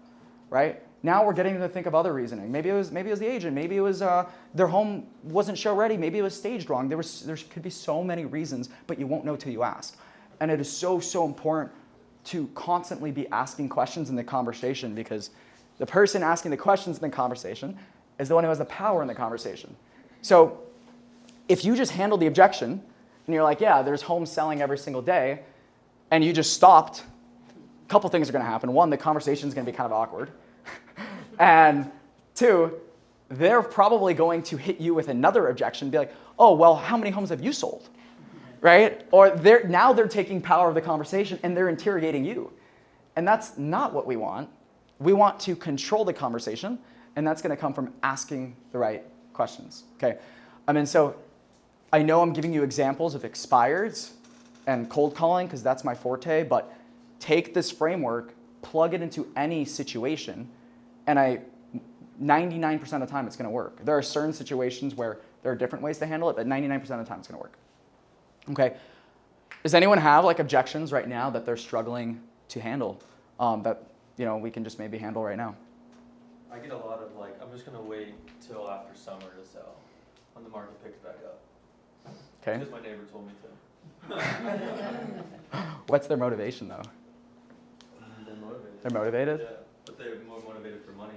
right? Now we're getting them to think of other reasoning. Maybe it was the agent. Maybe it was their home wasn't show ready. Maybe it was staged wrong. There could be so many reasons, but you won't know till you ask. And it is so important to constantly be asking questions in the conversation because the person asking the questions in the conversation is the one who has the power in the conversation. So if you just handle the objection and you're like, yeah, there's homes selling every single day, and you just stopped, a couple things are going to happen. One, the conversation is going to be kind of awkward. And 2, they're probably going to hit you with another objection and be like, oh, well, how many homes have you sold? Right? Or now they're taking power of the conversation and they're interrogating you. And that's not what we want. We want to control the conversation, and that's going to come from asking the right questions. Okay? So I know I'm giving you examples of expireds and cold calling because that's my forte, but take this framework, plug it into any situation, and 99% of the time it's going to work. There are certain situations where there are different ways to handle it, but 99% of the time it's going to work. Okay. Does anyone have like objections right now that they're struggling to handle that we can just maybe handle right now? I get a lot of like, I'm just gonna wait till after summer to sell when the market picks back up. Okay. Because my neighbor told me to. What's their motivation though? They're motivated. They're motivated? Yeah, but they're more motivated for money.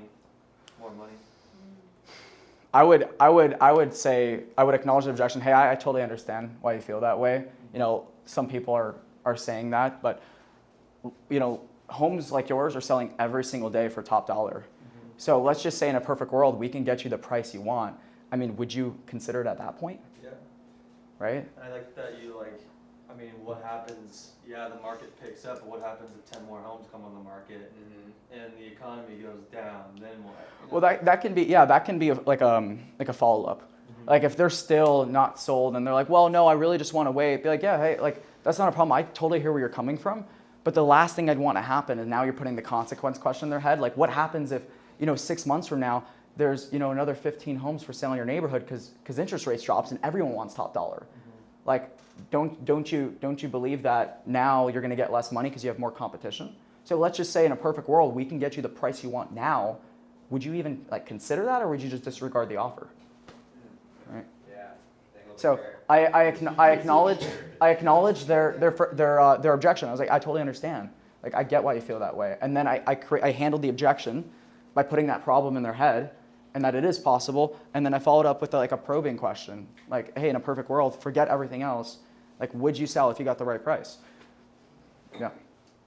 More money. I would say, I would acknowledge the objection. Hey, I totally understand why you feel that way. Some people are saying that, but homes like yours are selling every single day for top dollar. So let's just say in a perfect world, we can get you the price you want. I mean, would you consider it at that point? Yeah. Right? I like that you what happens, yeah, the market picks up, but what happens if 10 more homes come on the market and the economy goes down, then what? Well, that can be like a follow-up. Like if they're still not sold and they're like, well, no, I really just want to wait. Be like, yeah, hey, like that's not a problem. I totally hear where you're coming from. But the last thing I'd want to happen is now you're putting the consequence question in their head. Like what happens if, 6 months from now, there's, another 15 homes for sale in your neighborhood because interest rates drops and everyone wants top dollar. like, don't you believe that now you're going to get less money because you have more competition? So let's just say in a perfect world, we can get you the price you want now. Would you even like consider that, or would you just disregard the offer? Right. Yeah. So I acknowledge their objection. I was like, I totally understand. Like, I get why you feel that way. And then I handled the objection by putting that problem in their head, and that it is possible. And then I followed up with like a probing question, like, hey, in a perfect world, forget everything else. Like, would you sell if you got the right price? Yeah.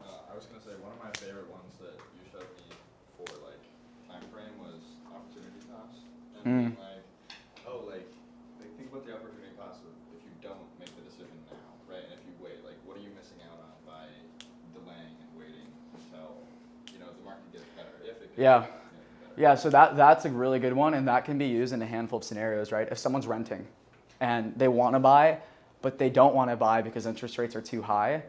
I was gonna say one of my favorite ones that you showed me for like time frame was opportunity cost, and being like, oh, like think about the opportunity cost of if you don't make the decision now, right? And if you wait, like, what are you missing out on by delaying and waiting until the market gets better? If it gets Yeah. better. Yeah, so that's a really good one, and that can be used in a handful of scenarios, right? If someone's renting and they want to buy, but they don't want to buy because interest rates are too high,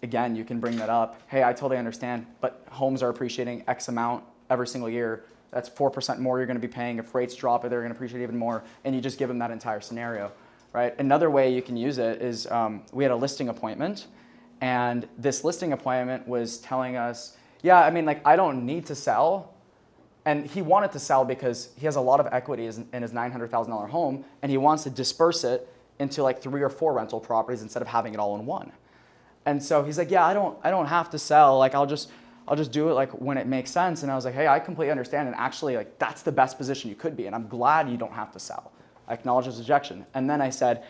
again, you can bring that up. Hey, I totally understand, but homes are appreciating X amount every single year. That's 4% more you're going to be paying. If rates drop, they're going to appreciate even more, and you just give them that entire scenario, right? Another way you can use it is we had a listing appointment, and this listing appointment was telling us, yeah, I mean, like, I don't need to sell. And he wanted to sell because he has a lot of equity in his $900,000 home, and he wants to disperse it into like 3 or 4 rental properties instead of having it all in one. And so he's like, yeah, I don't have to sell. Like, I'll just do it like when it makes sense. And I was like, hey, I completely understand. And actually, like, that's the best position you could be. And I'm glad you don't have to sell. I acknowledge his objection. And then I said,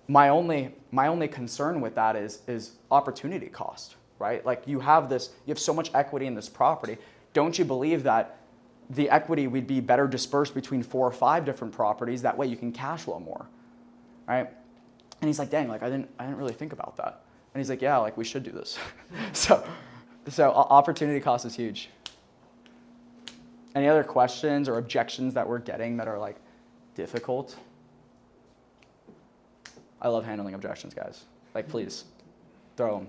my only concern with that is opportunity cost, right? Like, you have so much equity in this property. Don't you believe that the equity would be better dispersed between 4 or 5 different properties? That way you can cash flow more, right? And he's like, dang, like, I didn't really think about that. And he's like, yeah, like, we should do this. so opportunity cost is huge. Any other questions or objections that we're getting that are like difficult? I love handling objections, guys. Like, please, throw them.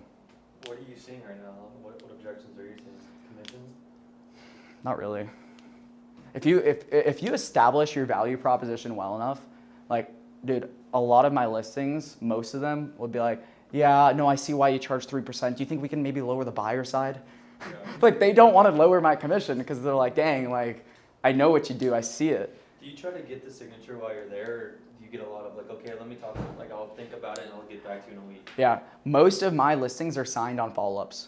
What are you seeing right now? What objections are you seeing? Commissions? Not really. If you establish your value proposition well enough, like, dude, a lot of my listings, most of them would be like, yeah, no, I see why you charge 3%. Do you think we can maybe lower the buyer side? Yeah. Like, they don't want to lower my commission because they're like, dang, like, I know what you do, I see it. Do you try to get the signature while you're there, or do you get a lot of like, okay, let me talk, like, I'll think about it and I'll get back to you in a week? Yeah, most of my listings are signed on follow-ups,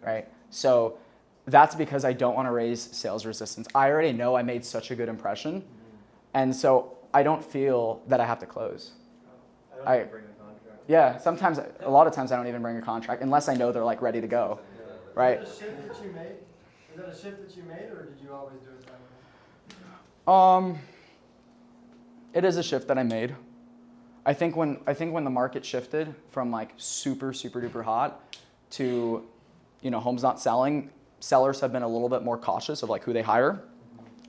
right? So that's because I don't want to raise sales resistance. I already know I made such a good impression, and so I don't feel that I have to close. I don't even bring a contract. Yeah, a lot of times I don't even bring a contract unless I know they're like ready to go, right? Is that a shift that you made? Is that a shift that you made, or did you always do it that way? It is a shift that I made. I think when the market shifted from like super duper hot to, homes not selling, sellers have been a little bit more cautious of like who they hire,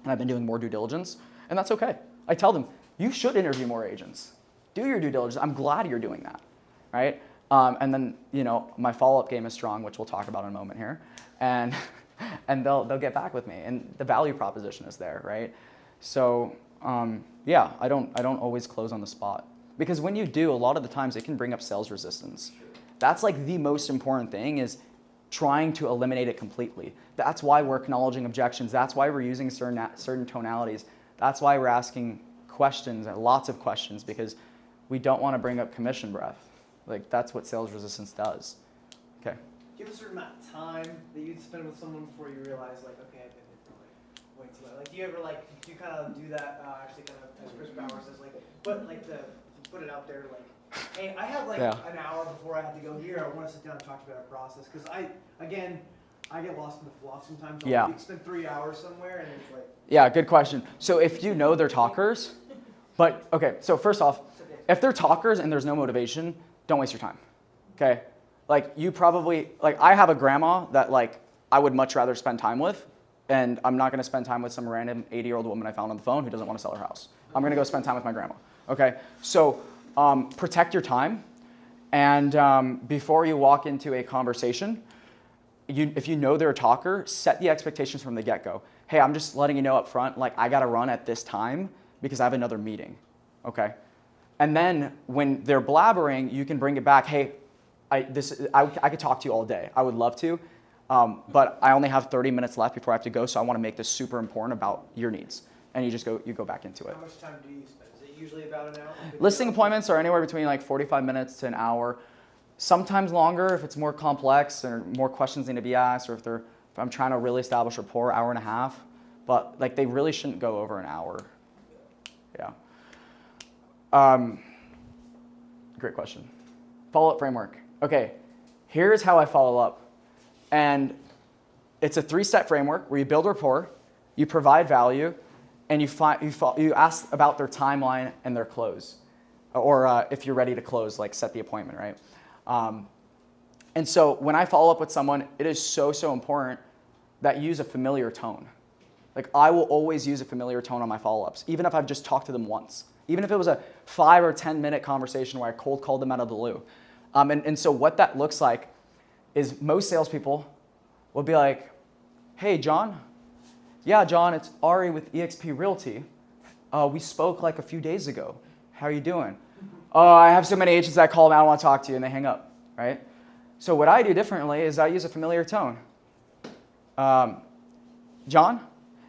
and I've been doing more due diligence, and that's okay. I tell them, you should interview more agents. Do your due diligence. I'm glad you're doing that, right? And then, my follow-up game is strong, which we'll talk about in a moment here, and they'll get back with me, and the value proposition is there, right? So yeah, I don't always close on the spot, because when you do, a lot of the times it can bring up sales resistance. That's like the most important thing, is trying to eliminate it completely. That's why we're acknowledging objections. That's why we're using certain tonalities. That's why we're asking questions, lots of questions, because we don't want to bring up commission breath. Like, that's what sales resistance does. Okay. Do you have a certain amount of time that you'd spend with someone before you realize, like, okay, I've been here for like way too long? Like, do you ever do you kind of do that? Actually, kind of as Chris Bauer says, like, put it out there, like, hey, I have like an hour before I have to go here. I want to sit down and talk about our process, because I get lost in the fluff sometimes. I'll spend 3 hours somewhere, and it's like. Yeah, good question. So if you know they're talkers, but okay, so first off, if they're talkers and there's no motivation, don't waste your time, okay? Like, you probably, like, I have a grandma that, like, I would much rather spend time with, and I'm not going to spend time with some random 80-year-old woman I found on the phone who doesn't want to sell her house. I'm going to go spend time with my grandma, okay? So protect your time, and before you walk into a conversation, if you know they're a talker, set the expectations from the get-go. Hey, I'm just letting you know up front, like, I got to run at this time because I have another meeting, okay? And then when they're blabbering, you can bring it back. Hey, I could talk to you all day. I would love to, but I only have 30 minutes left before I have to go, so I want to make this super important about your needs. And you go back into it. How much time do you spend? Is it usually about an hour? Listing appointments are anywhere between like 45 minutes to an hour. Sometimes longer if it's more complex or more questions need to be asked, or if I'm trying to really establish rapport, hour and a half. But like they really shouldn't go over an hour. Yeah. Great question. Follow-up framework. Okay, here's how I follow up. And it's a 3-step framework where you build rapport, you provide value, and you ask about their timeline and their close. Or if you're ready to close, like set the appointment, right? And so when I follow up with someone, it is so, so important that you use a familiar tone. Like I will always use a familiar tone on my follow-ups, even if I've just talked to them once. Even if it was a 5 or 10 minute conversation where I cold called them out of the blue. And so what that looks like is most salespeople will be like, hey, John. Yeah, John, it's Ari with eXp Realty. We spoke like a few days ago. How are you doing? Oh, I have so many agents that call me, I don't want to talk to you, and they hang up, right? So what I do differently is I use a familiar tone. John?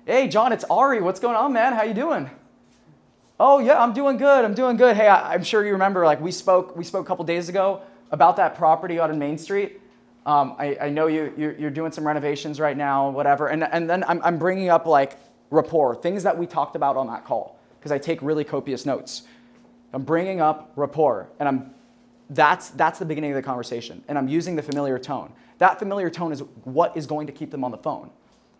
Hey, John, it's Ari. What's going on, man? How you doing? Oh, yeah, I'm doing good. Hey, I'm sure you remember, like we spoke a couple days ago about that property out on Main Street. I know you're doing some renovations right now, whatever. And then I'm bringing up like rapport, things that we talked about on that call, because I take really copious notes. I'm bringing up rapport, and that's the beginning of the conversation. And I'm using the familiar tone. That familiar tone is what is going to keep them on the phone,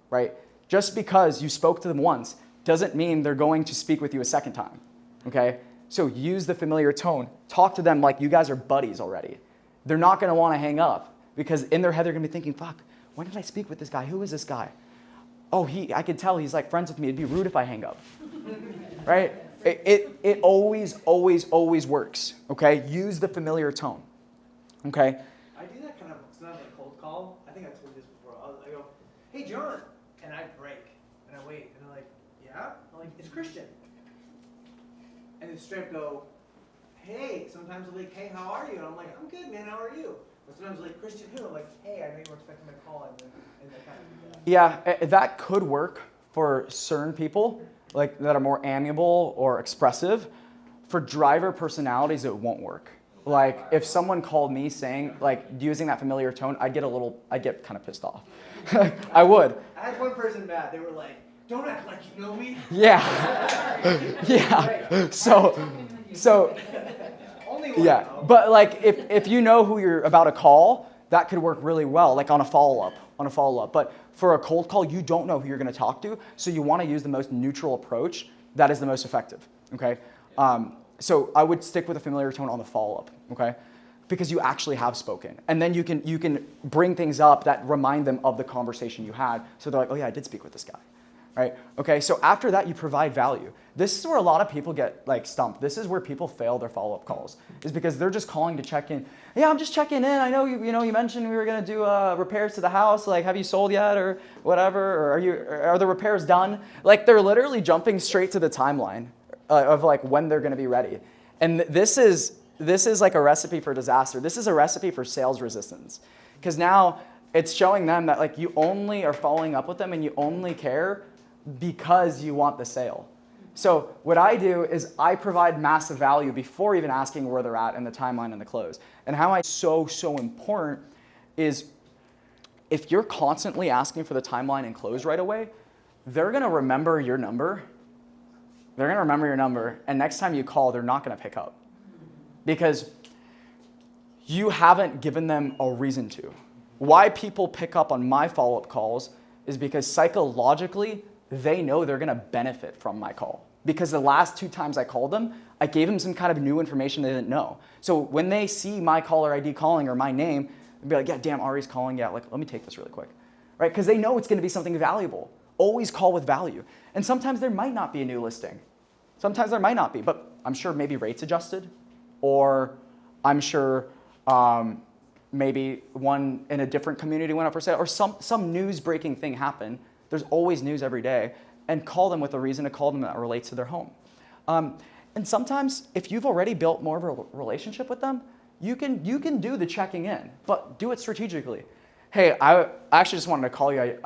right? Just because you spoke to them once doesn't mean they're going to speak with you a second time, okay? So use the familiar tone. Talk to them like you guys are buddies already. They're not going to want to hang up because in their head they're going to be thinking, fuck, when did I speak with this guy? Who is this guy? Oh, I can tell he's like friends with me. It'd be rude if I hang up, right? It always works, okay? Use the familiar tone, okay? I do that kind of, it's not like a cold call. I think I told you this before. I go, hey, John. And I break. And I wait. And they're like, yeah? I'm like, it's Christian. And then straight up go, hey. Sometimes they're like, hey, how are you? And I'm like, I'm good, man. How are you? Or sometimes they're like, Christian who? I'm like, hey, I know you were expecting my call. And they kind of, Yeah, that could work for certain people, like that are more amiable or expressive. For driver personalities, it won't work. Like if someone called me saying, like using that familiar tone, I'd get kind of pissed off. I would. I had one person mad. They were like, don't act like you know me. Yeah. Yeah. So Only one, yeah. though. But like if you know who you're about to call, that could work really well, like on a follow-up. But for a cold call, you don't know who you're going to talk to, so you want to use the most neutral approach that is the most effective, okay? So I would stick with a familiar tone on the follow-up, okay? Because you actually have spoken. And then you can bring things up that remind them of the conversation you had, so they're like, oh yeah, I did speak with this guy, right? Okay, so after that, you provide value. This is where a lot of people get like stumped. This is where people fail their follow-up calls, is because they're just calling to check in. Yeah, I'm just checking in. I know you mentioned we were gonna do repairs to the house. Like, have you sold yet, or whatever? Or are the repairs done? Like, they're literally jumping straight to the timeline of like when they're gonna be ready. And this is like a recipe for disaster. This is a recipe for sales resistance, because now it's showing them that like you only are following up with them and you only care because you want the sale. So what I do is I provide massive value before even asking where they're at in the timeline and the close. And how so important is if you're constantly asking for the timeline and close right away, they're gonna remember your number. They're gonna remember your number, and next time you call, they're not gonna pick up. Because you haven't given them a reason to. Why people pick up on my follow-up calls is because psychologically, they know they're gonna benefit from my call. Because the last 2 times I called them, I gave them some kind of new information they didn't know. So when they see my caller ID calling or my name, they'll be like, yeah, damn, Ari's calling, yeah, like, let me take this really quick, right? Because they know it's gonna be something valuable. Always call with value. And sometimes there might not be a new listing. Sometimes there might not be, but I'm sure maybe rates adjusted, or I'm sure maybe one in a different community went up for sale, or some news breaking thing happened. There's always news every day, and call them with a reason to call them that relates to their home. And sometimes if you've already built more of a relationship with them, you can do the checking in, but do it strategically. Hey, I actually just wanted to call you.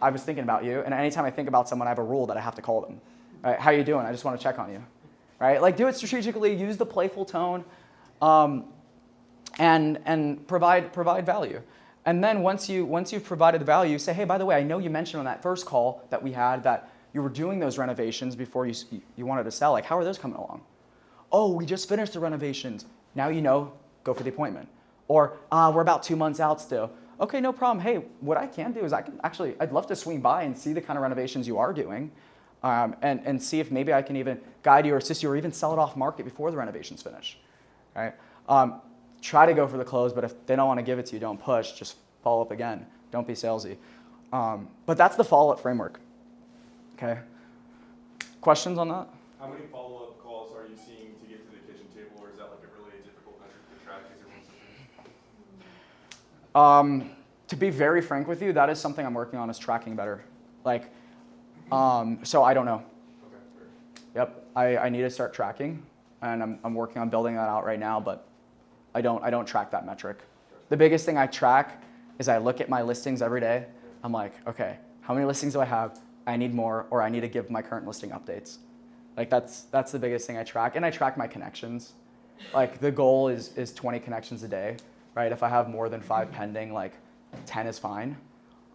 I was thinking about you, and anytime I think about someone, I have a rule that I have to call them. Right? How you doing? I just want to check on you. Right? Like, do it strategically. Use the playful tone, and provide value. And then once you've provided the value, say, hey, by the way, I know you mentioned on that first call that we had that you were doing those renovations before you wanted to sell. Like, how are those coming along? Oh, we just finished the renovations. Now you know, go for the appointment. Or, we're about 2 months out still. Okay, no problem. Hey, what I can do is I'd love to swing by and see the kind of renovations you are doing, and see if maybe I can even guide you or assist you or even sell it off market before the renovations finish. Right? Try to go for the close, but if they don't want to give it to you, don't push. Just follow up again. Don't be salesy. But that's the follow-up framework. Okay. Questions on that? How many follow-up calls are you seeing to get to the kitchen table, or is that like a really difficult metric to track because everyone's different? To be very frank with you, that is something I'm working on, is tracking better. Like, so I don't know. Okay, fair. Yep, I need to start tracking, and I'm working on building that out right now, but I don't track that metric. The biggest thing I track is I look at my listings every day. I'm like, okay, how many listings do I have? I need more, or I need to give my current listing updates. Like, that's the biggest thing I track, and I track my connections. Like, the goal is 20 connections a day, right? If I have more than 5 pending, like 10 is fine.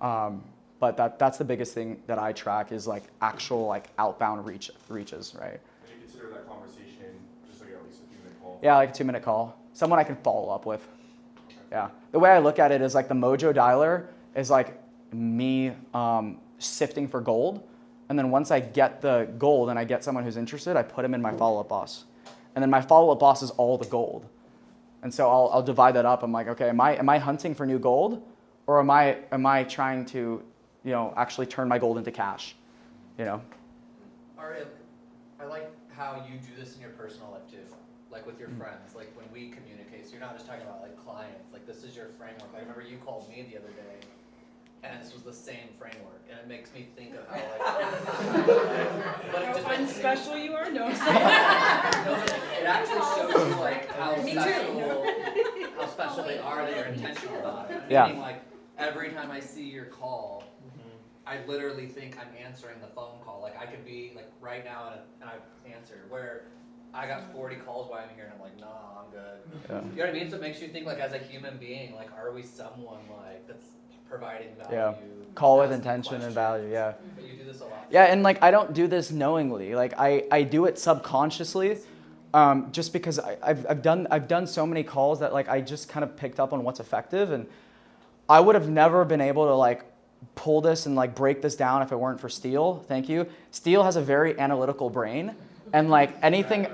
But that's the biggest thing that I track, is like actual like outbound reaches, right? And you consider that conversation just like at least a 2-minute call? Yeah, like a 2-minute call. Someone I can follow up with. Yeah. The way I look at it is like the Mojo dialer is like me sifting for gold. And then once I get the gold and I get someone who's interested, I put them in my follow-up boss. And then my follow-up boss is all the gold. And so I'll divide that up. I'm like, okay, am I hunting for new gold, or am I trying to, actually turn my gold into cash? Aria, I like how you do this in your personal life too, like with your friends. Like when we communicate, so you're not just talking about like clients. Like, this is your framework. I remember you called me the other day, and this was the same framework, and it makes me think of how like. How unspecial you are? No, I'm it actually shows you like how Me special they are, that you're intentional about it. Yeah. Meaning, like, every time I see your call, I literally think I'm answering the phone call. Like, I could be like right now and I answer, where I got 40 calls while I'm here and I'm like, nah, I'm good. Yeah. You know what I mean? So it makes you think, like, as a human being, like, are we someone like that's providing value? Yeah. Call with asking intention and questions? value. Yeah. But you do this a lot. Yeah, and like I don't do this knowingly. Like I do it subconsciously, just because I've done so many calls that like I just kind of picked up on what's effective, and I would have never been able to like pull this and like break this down if it weren't for Steele. Thank you. Steele has a very analytical brain, and like anything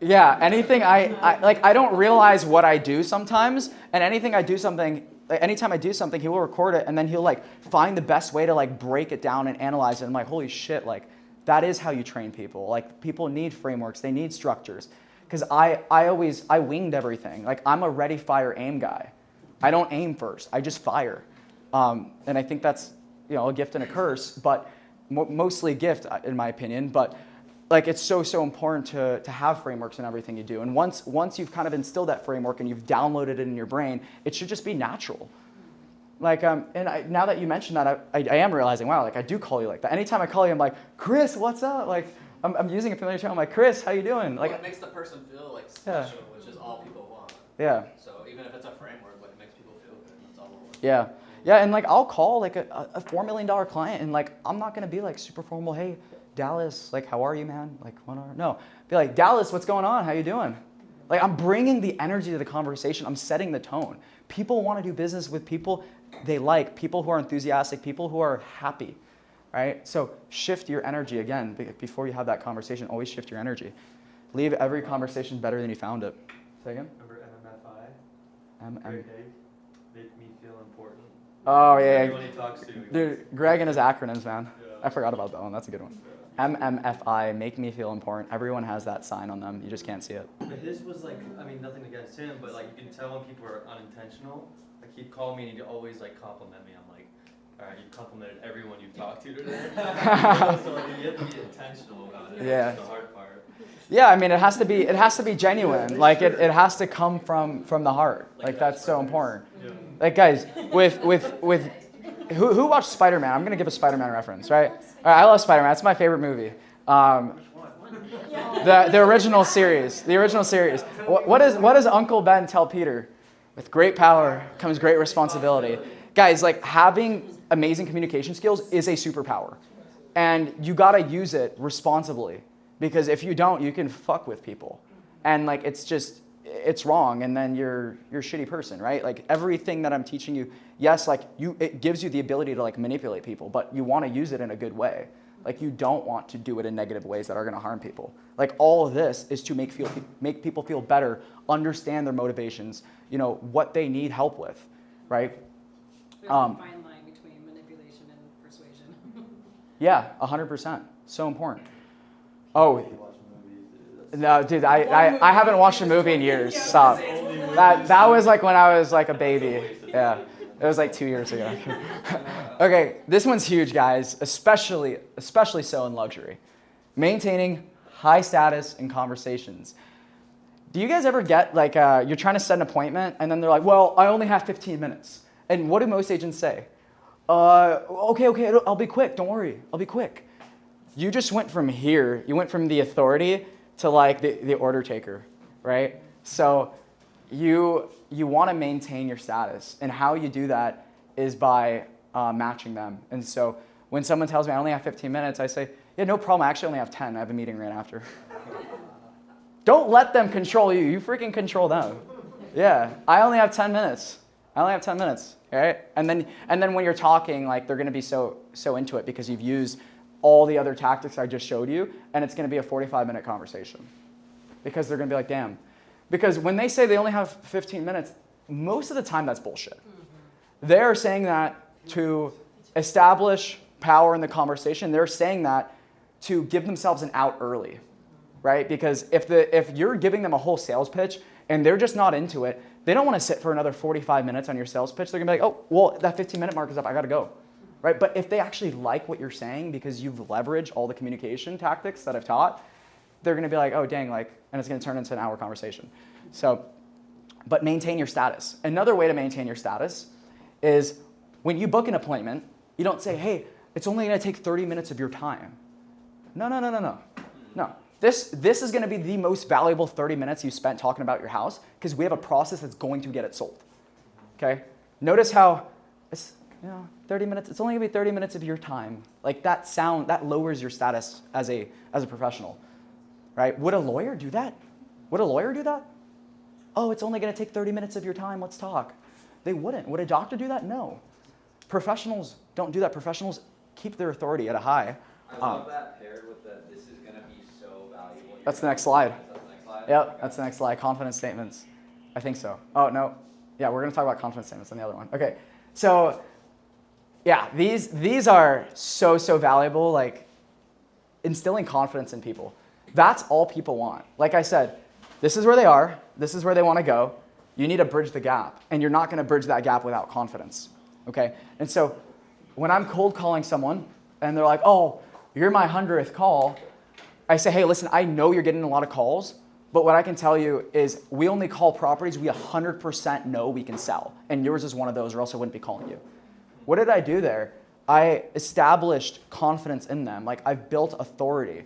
I don't realize what I do sometimes, and anytime I do something, he will record it, and then he'll like find the best way to like break it down and analyze it. I'm like, holy shit, like that is how you train people. Like, people need frameworks, they need structures. Because I winged everything. Like, I'm a ready, fire, aim guy. I don't aim first, I just fire. And I think that's a gift and a curse, but mostly a gift in my opinion. But like, it's so important to have frameworks in everything you do. And once you've kind of instilled that framework and you've downloaded it in your brain, it should just be natural. Like, now that you mentioned that, I am realizing, wow, like I do call you like that. Anytime I call you, I'm like, Chris, what's up? Like, I'm using a familiar term. I'm like, Chris, how you doing? Like, well, it makes the person feel like special, which is all people want. Yeah. So even if it's a framework, like, it makes people feel good. That's all it wants. Yeah. Yeah, and like I'll call like a $4 million client, and like I'm not gonna be like super formal. Hey, Dallas, like, how are you, man? Like, no. Be like, Dallas, what's going on? How you doing? Like, I'm bringing the energy to the conversation. I'm setting the tone. People want to do business with people they like, people who are enthusiastic, people who are happy, right? So shift your energy again before you have that conversation. Always shift your energy. Leave every conversation better than you found it. Say again? Remember MMFI? M. Make me feel important. Oh yeah. Everyone he talks to. Dude, Greg and his acronyms, man. I forgot about that one. That's a good one. MMFI, make me feel important. Everyone has that sign on them. You just can't see it. But his was like, I mean, nothing against him, but like you can tell when people are unintentional. Like, he'd call me and he'd always like compliment me. I'm like, all right, you've complimented everyone you've talked to today. So like, you have to be intentional about it. Yeah. That's the hard part. Yeah, I mean, it has to be genuine. Like it has to come from the heart. Like that's so important. Like guys, with who watched Spider-Man? I'm gonna give a Spider-Man reference, right? All right, I love Spider-Man. It's my favorite movie. The original series. The original series. What does Uncle Ben tell Peter? With great power comes great responsibility. Guys, like having amazing communication skills is a superpower, and you gotta use it responsibly. Because if you don't, you can fuck with people. And like it's wrong, and then you're a shitty person, right? Like everything that I'm teaching you, yes, like it gives you the ability to like manipulate people, but you want to use it in a good way. Like you don't want to do it in negative ways that are going to harm people. Like all of this is to make people feel better, understand their motivations, what they need help with, right? There's a fine line between manipulation and persuasion. Yeah, 100%. So important. Oh, no, dude, I haven't watched a movie in years. Stop. That was like when I was like a baby. Yeah, it was like 2 years ago. Okay, this one's huge, guys, especially so in luxury. Maintaining high status in conversations. Do you guys ever get like you're trying to set an appointment and then they're like, well, I only have 15 minutes. And what do most agents say? Okay, I'll be quick. Don't worry, I'll be quick. You just went from here, you went from the authority to like the order taker, right? So you want to maintain your status, and how you do that is by matching them. And so when someone tells me I only have 15 minutes, I say, yeah, no problem, I actually only have 10, I have a meeting right after. Don't let them control you, you freaking control them. Yeah, I only have 10 minutes. All right? And then when you're talking, like they're gonna be so into it because you've used all the other tactics I just showed you, and it's going to be a 45-minute conversation. Because they're going to be like, damn. Because when they say they only have 15 minutes, most of the time that's bullshit. They're saying that to establish power in the conversation. They're saying that to give themselves an out early, right? Because if you're giving them a whole sales pitch and they're just not into it, they don't want to sit for another 45 minutes on your sales pitch. They're going to be like, oh, well, that 15-minute mark is up. I got to go. Right? But if they actually like what you're saying because you've leveraged all the communication tactics that I've taught, they're going to be like, oh, dang, and it's going to turn into an hour conversation. So, but maintain your status. Another way to maintain your status is when you book an appointment, you don't say, hey, it's only going to take 30 minutes of your time. No. This is going to be the most valuable 30 minutes you spent talking about your house because we have a process that's going to get it sold. Okay? Notice how 30 minutes, it's only gonna be 30 minutes of your time. Like that lowers your status as a professional, right? Would a lawyer do that? Oh, it's only gonna take 30 minutes of your time, let's talk. They wouldn't. Would a doctor do that? No. Professionals don't do that. Professionals keep their authority at a high. I love that paired with this is gonna be so valuable. That's the next slide. Yep, that's the next slide. Confidence statements. I think so. Oh, no. Yeah, we're gonna talk about confidence statements on the other one. Okay, so yeah, these are so valuable, like instilling confidence in people. That's all people want. Like I said, this is where they are, this is where they want to go. You need to bridge the gap, and you're not going to bridge that gap without confidence, okay? And so when I'm cold calling someone, and they're like, oh, you're my 100th call, I say, hey, listen, I know you're getting a lot of calls, but what I can tell you is we only call properties we 100% know we can sell, and yours is one of those, or else I wouldn't be calling you. What did I do there? I established confidence in them. Like I've built authority,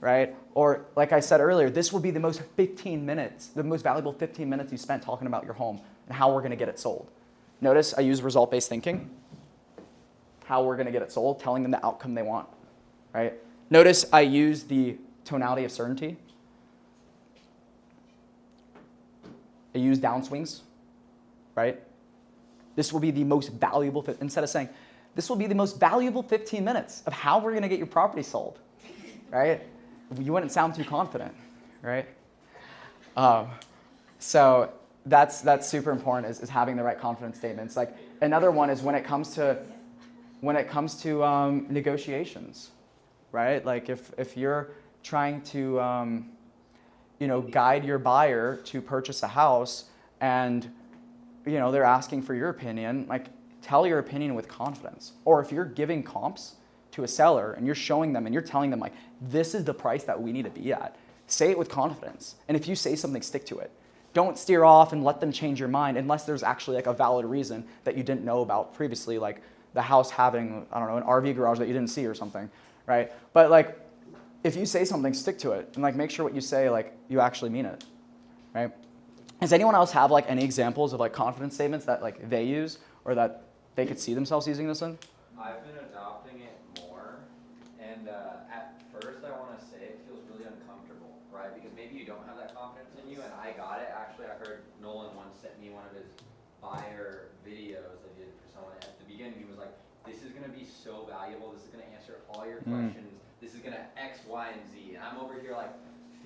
right? Or like I said earlier, this will be the most valuable 15 minutes you spent talking about your home and how we're going to get it sold. Notice I use result-based thinking. How we're going to get it sold, telling them the outcome they want, right? Notice I use the tonality of certainty. I use downswings, right? This will be the most valuable, instead of saying, this will be the most valuable 15 minutes of how we're going to get your property sold, right? You wouldn't sound too confident, right? So that's super important is having the right confidence statements. Like another one is when it comes to negotiations, right? Like if you're trying to guide your buyer to purchase a house and they're asking for your opinion, like tell your opinion with confidence. Or if you're giving comps to a seller and you're showing them and you're telling them like, this is the price that we need to be at, say it with confidence. And if you say something, stick to it. Don't steer off and let them change your mind unless there's actually like a valid reason that you didn't know about previously, like the house having, I don't know, an RV garage that you didn't see or something, right? But like, if you say something, stick to it and like make sure what you say, like you actually mean it, right? Does anyone else have like any examples of like confidence statements that like they use or that they could see themselves using this in? I've been adopting it more, and at first I want to say it feels really uncomfortable, right? Because maybe you don't have that confidence in you, and I got it. Actually, I heard Nolan once sent me one of his buyer videos that he did for someone. At the beginning, he was like, "This is going to be so valuable. This is going to answer all your questions. This is going to X, Y, and Z." And I'm over here like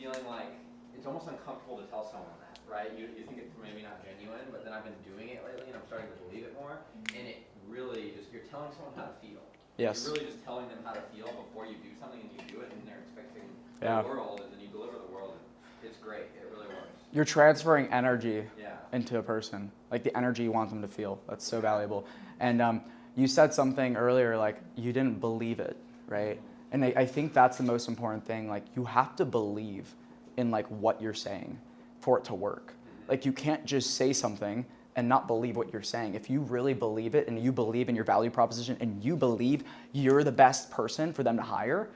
feeling like it's almost uncomfortable to tell someone that, right? You think it's maybe not genuine, but then I've been doing it lately, and I'm starting to believe it more. And it really just, you're telling someone how to feel. Yes. You're really just telling them how to feel before you do something, and you do it, and they're expecting Yeah. the world, and then you deliver the world. And it's great. It really works. You're transferring energy Yeah. into a person, like the energy you want them to feel. That's so valuable. And you said something earlier, like you didn't believe it, right? And I think that's the most important thing. Like you have to believe in like what you're saying for it to work. Like you can't just say something and not believe what you're saying. If you really believe it and you believe in your value proposition and you believe you're the best person for them to hire,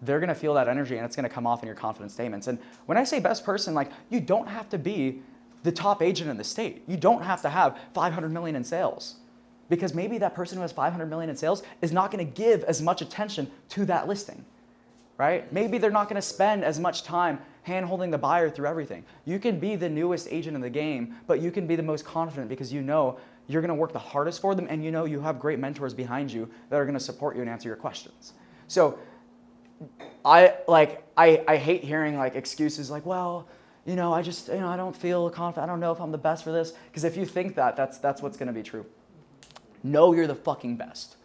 they're gonna feel that energy and it's gonna come off in your confidence statements. And when I say best person, like you don't have to be the top agent in the state. You don't have to have 500 million in sales, because maybe that person who has 500 million in sales is not gonna give as much attention to that listing, right? Maybe they're not gonna spend as much time hand-holding the buyer through everything. You can be the newest agent in the game, but you can be the most confident because you know you're gonna work the hardest for them and you know you have great mentors behind you that are gonna support you and answer your questions. So I hate hearing like excuses like, well, you know, I don't feel confident. I don't know if I'm the best for this. Because if you think that, that's what's gonna be true. Know you're the fucking best.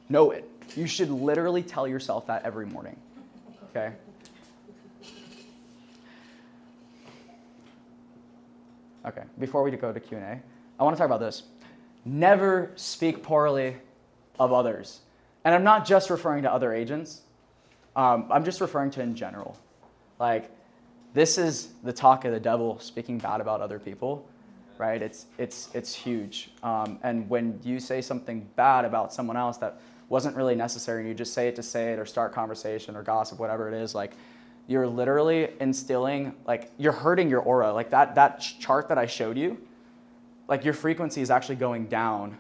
Know it. You should literally tell yourself that every morning, okay? Okay, before we go to Q&A, I want to talk about this. Never speak poorly of others. And I'm not just referring to other agents. I'm just referring to in general. Like, this is the talk of the devil, speaking bad about other people, right? It's huge. And when you say something bad about someone else that wasn't really necessary, and you just say it or start conversation or gossip, whatever it is, like, you're literally instilling, like, you're hurting your aura. Like that chart that I showed you, like your frequency is actually going down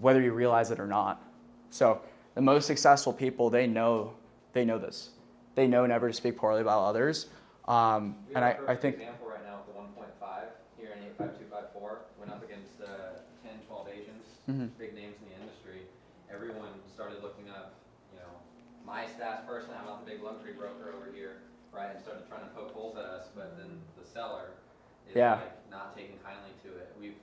whether you realize it or not. So the most successful people, they know this. They know never to speak poorly about others. And I think... example right now with the 1.5 here in 85254, went up against 10, 12 agents, big names in the industry. Everyone started looking up, my stats personally. I'm not the big luxury broker over here, right? And started trying to poke holes at us, but then the seller is like not taking kindly to it. We've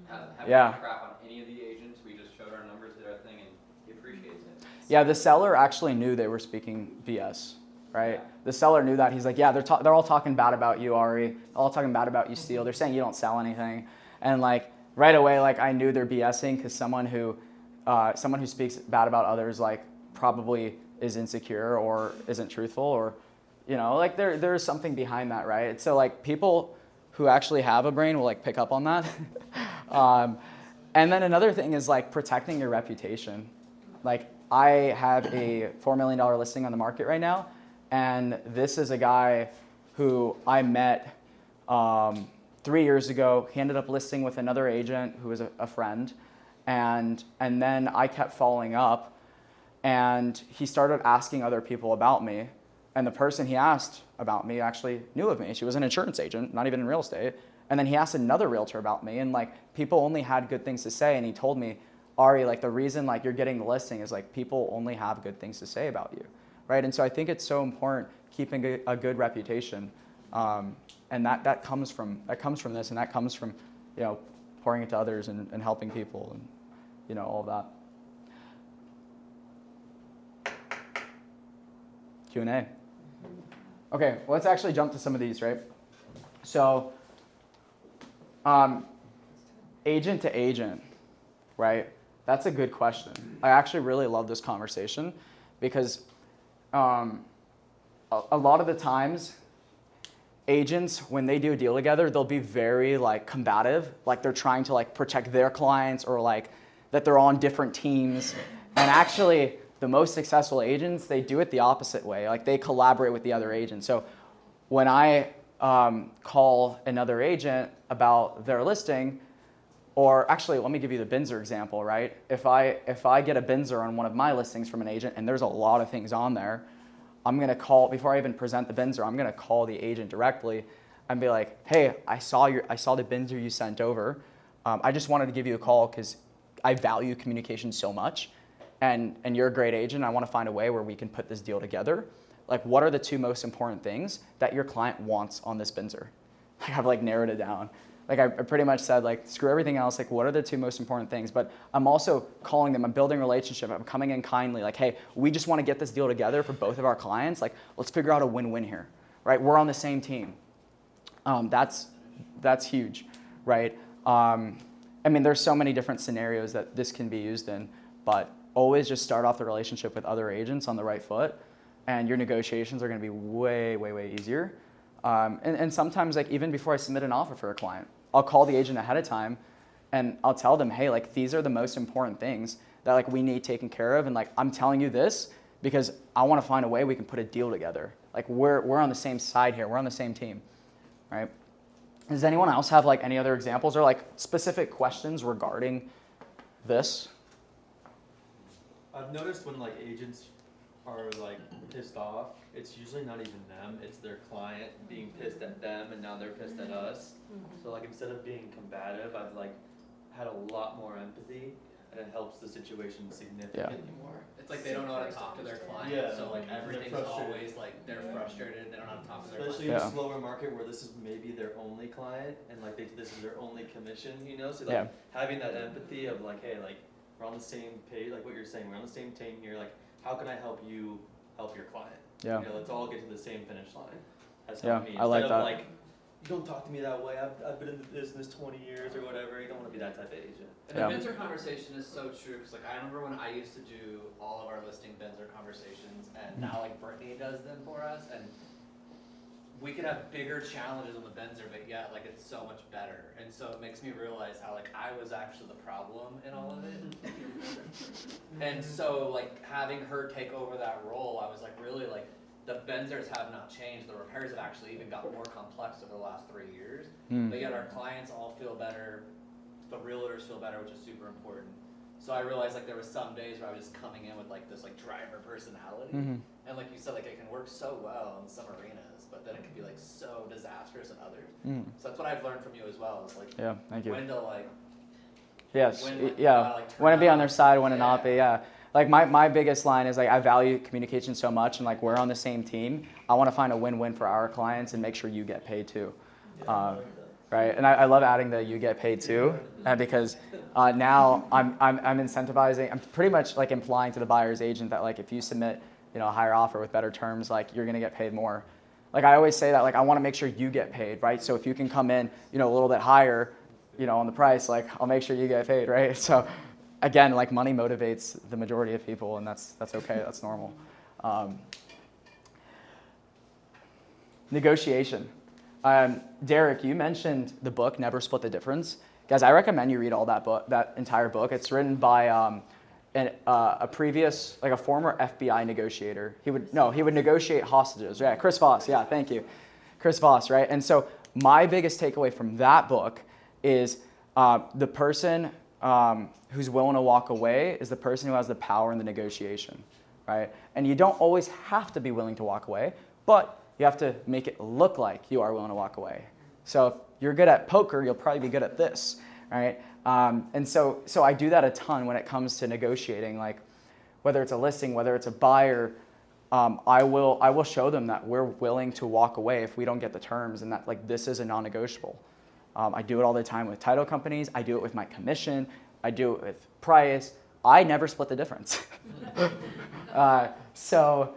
haven't crap on any of the agents. We just showed our numbers, did our thing, and he appreciates it. Yeah, the seller actually knew they were speaking BS, right? The seller knew that. He's like, yeah, they're all talking bad about you, Ari. They're all talking bad about you, Steele. They're saying you don't sell anything. And like right away, like I knew they're BSing because someone who speaks bad about others, like probably is insecure or isn't truthful, or like there's something behind that, right? So like people who actually have a brain will like pick up on that. And then another thing is like protecting your reputation. Like I have a $4 million listing on the market right now, and this is a guy who I met 3 years ago. He ended up listing with another agent who was a friend, and then I kept following up. And he started asking other people about me. And the person he asked about me actually knew of me. She was an insurance agent, not even in real estate. And then he asked another realtor about me. And like people only had good things to say. And he told me, Ari, like the reason like you're getting the listing is like people only have good things to say about you, right? And so I think it's so important keeping a good reputation. And that comes from this, and that comes from pouring into others and helping people and all of that. Q&A. Okay, well, let's actually jump to some of these, right? So, agent to agent, right? That's a good question. I actually really love this conversation because a lot of the times agents, when they do a deal together, they'll be very like combative, like they're trying to like protect their clients or like that they're on different teams. And actually, the most successful agents, they do it the opposite way. Like they collaborate with the other agents. So when I call another agent about their listing, or actually, let me give you the Binzer example, right? If I get a Binzer on one of my listings from an agent and there's a lot of things on there, I'm gonna call, before I even present the Binzer, I'm gonna call the agent directly and be like, hey, I saw the Binzer you sent over. I just wanted to give you a call because I value communication so much, and you're a great agent. I want to find a way where we can put this deal together. Like, what are the two most important things that your client wants on this Binzer? Like, I've like narrowed it down. Like I pretty much said, like, screw everything else. Like, what are the two most important things? But I'm also calling them. I'm building a relationship. I'm coming in kindly. Like, hey, we just want to get this deal together for both of our clients. Like, let's figure out a win-win here, right? We're on the same team. That's huge, right? I mean, there's so many different scenarios that this can be used in, but always just start off the relationship with other agents on the right foot, and your negotiations are going to be way, way, way easier. And sometimes, like, even before I submit an offer for a client, I'll call the agent ahead of time and I'll tell them, hey, like, these are the most important things that like we need taken care of. And like, I'm telling you this because I want to find a way we can put a deal together. Like we're on the same side here. We're on the same team, right? Does anyone else have like any other examples or like specific questions regarding this? I've noticed when like agents are like pissed off, it's usually not even them, it's their client being pissed at them and now they're pissed at us. So like instead of being combative, I've like had a lot more empathy and it helps the situation significantly more. It's like they don't know how to talk to their client, Yeah. so like everything's frustrated. always like they're frustrated, they don't know how to talk to their Especially client. in a slower market where this is maybe their only client and like this is their only commission, you know? So like Yeah. having that empathy of like, hey, like we're on the same page, like what you're saying, we're on the same team here, like how can I help you help your client? Yeah. You know, let's all get to the same finish line. That's Yeah, helped me. I like Instead of that. like, you don't talk to me that way, I've been in the business 20 years or whatever, you don't want to be that type of agent. And Yeah. the Binzer conversation is so true, because like I remember when I used to do all of our listing Binzer conversations, and now like Brittany does them for us, and we could have bigger challenges on the Binzer, but yet like it's so much better. And so it makes me realize how like I was actually the problem in all of it. And so like having her take over that role, I was like really like the Benzers have not changed. The repairs have actually even gotten more complex over the last 3 years. But yet our clients all feel better. The realtors feel better, which is super important. So I realized like there was some days where I was just coming in with like this like driver personality. And like you said, like it can work so well in some arenas, but then it can be like so disastrous in others. So that's what I've learned from you as well. Is like Yeah, thank you. when to like Yes, when yeah. like, turn When to be on up. their side, when to not be, Yeah. yeah. Like my biggest line is like I value communication so much, and like we're on the same team. I want to find a win-win for our clients and make sure you get paid too, right? And I love adding the you get paid too, because now I'm incentivizing. I'm pretty much like implying to the buyer's agent that like if you submit a higher offer with better terms, like you're gonna get paid more. Like I always say that like I want to make sure you get paid, right? So if you can come in a little bit higher, on the price, like I'll make sure you get paid, right? So. Again, like money motivates the majority of people, and that's okay. That's normal. Negotiation. Derek, you mentioned the book "Never Split the Difference." Guys, I recommend you read all that entire book. It's written by a previous, like a former FBI negotiator. He would negotiate hostages. Yeah, Chris Voss. Yeah, thank you, Chris Voss. Right. And so my biggest takeaway from that book is the person. Who's willing to walk away is the person who has the power in the negotiation, right? And you don't always have to be willing to walk away, but you have to make it look like you are willing to walk away. So if you're good at poker, you'll probably be good at this, right? And so I do that a ton when it comes to negotiating, like whether it's a listing, whether it's a buyer, I will show them that we're willing to walk away if we don't get the terms, and that like this is a non-negotiable. I do it all the time with title companies. I do it with my commission. I do it with price. I never split the difference. So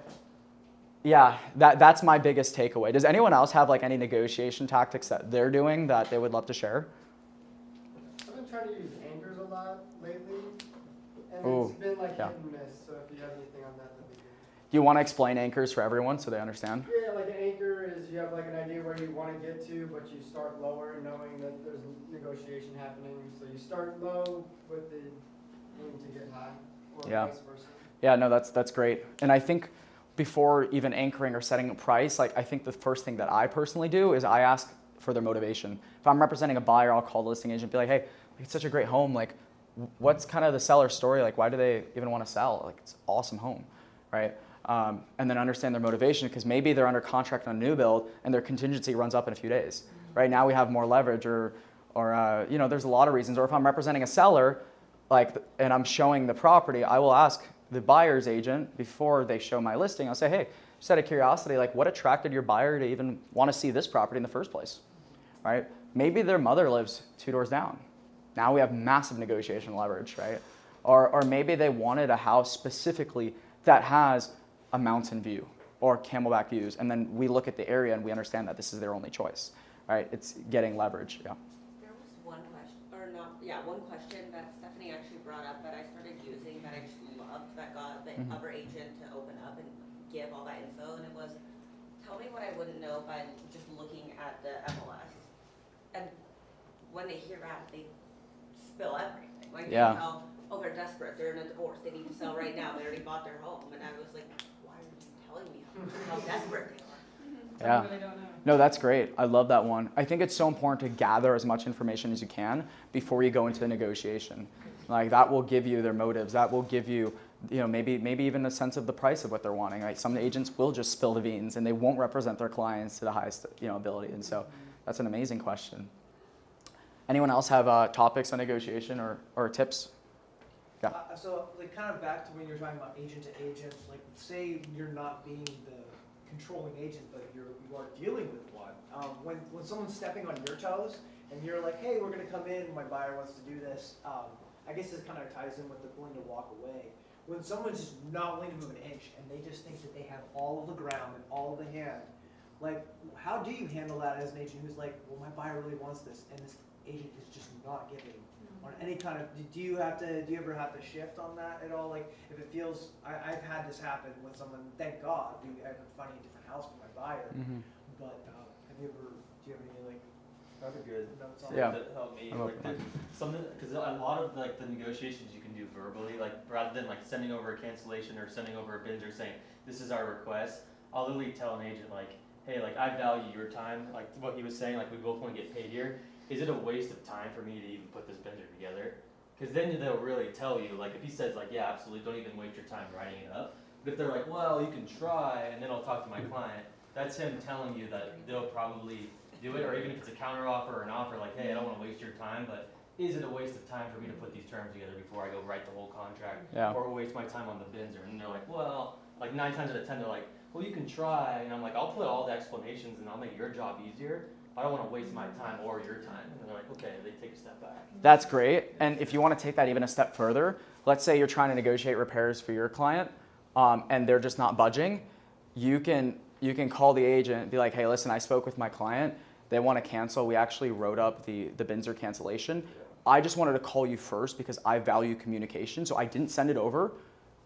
yeah, that's my biggest takeaway. Does anyone else have like any negotiation tactics that they're doing that they would love to share? I've been trying to use anchors a lot lately, and Ooh, it's been like yeah. hit and miss. So if you have anything on that, that'd be good. Do you want to explain anchors for everyone so they understand? Yeah, like an anchor is you have like an idea where you want to get to, but you start lower knowing that there's negotiation happening. So you start low with the aim to get high, or Yeah. vice versa. Yeah, no, that's great. And I think before even anchoring or setting a price, like I think the first thing that I personally do is I ask for their motivation. If I'm representing a buyer, I'll call the listing agent and be like, hey, it's such a great home. Like, what's kind of the seller's story? Like, why do they even want to sell? Like, it's an awesome home, right? And then understand their motivation, because maybe they're under contract on a new build and their contingency runs up in a few days. Right now we have more leverage, or you know, there's a lot of reasons. Or if I'm representing a seller, like, and I'm showing the property, I will ask the buyer's agent before they show my listing. I'll say, hey, just out of curiosity, like, what attracted your buyer to even want to see this property in the first place, right? Maybe their mother lives 2 doors down. Now we have massive negotiation leverage, right? Or maybe they wanted a house specifically that has a mountain view or camelback views, and then we look at the area and we understand that this is their only choice, right? It's getting leverage, yeah. There was one question that Stephanie actually brought up that I started using that I just loved, that got the other agent to open up and give all that info, and it was, tell me what I wouldn't know by just looking at the MLS. And when they hear that, they spill everything. Like, Yeah. they tell, oh, they're desperate, they're in a divorce, they need to sell right now, they already bought their home. And I was like, why are you telling me how desperate they are? Yeah. I really don't know. No, that's great. I love that one. I think it's so important to gather as much information as you can before you go into a negotiation. Like, that will give you their motives. That will give you, you know, maybe even a sense of the price of what they're wanting. Like, some agents will just spill the beans and they won't represent their clients to the highest, you know, ability. And so that's an amazing question. Anyone else have topics on negotiation or tips? Yeah. So, like, kind of back to when you're talking about agent to agent, like, say you're not being the controlling agent, but you are dealing with one. When someone's stepping on your toes and you're like, hey, we're gonna come in, my buyer wants to do this, I guess this kind of ties in with the willing to walk away. When someone's just not willing to move an inch and they just think that they have all of the ground and all of the hand, like, how do you handle that as an agent who's like, well, my buyer really wants this, and this agent is just not giving on any kind of, do you ever have to shift on that at all? Like, if it feels, I've had this happen with someone, thank God, I've been finding a different house for my buyer, but do you have any, like, That's a good notes on Yeah. that help me. I'm Like, open. something, because a lot of like the negotiations you can do verbally, like rather than like sending over a cancellation or sending over a bins or saying this is our request. I'll literally tell an agent like, hey, like, I value your time, like what he was saying, like we both want to get paid here. Is it a waste of time for me to even put this bender together? Because then they'll really tell you, like if he says like, yeah, absolutely, don't even waste your time writing it up. But if they're like, well, you can try, and then I'll talk to my client, that's him telling you that they'll probably do it, or even if it's a counter offer or an offer like, hey, I don't want to waste your time, but is it a waste of time for me to put these terms together before I go write the whole contract, Yeah. or waste my time on the bins? And they're like, well, like 9 times out of 10, they're like, well, you can try, and I'm like, I'll put all the explanations and I'll make your job easier. I don't want to waste my time or your time. And they're like, okay, they take a step back. That's great. And if you want to take that even a step further, let's say you're trying to negotiate repairs for your client, and they're just not budging. You can call the agent and be like, hey, listen, I spoke with my client. They want to cancel. We actually wrote up the Binzer cancellation. I just wanted to call you first because I value communication. So I didn't send it over.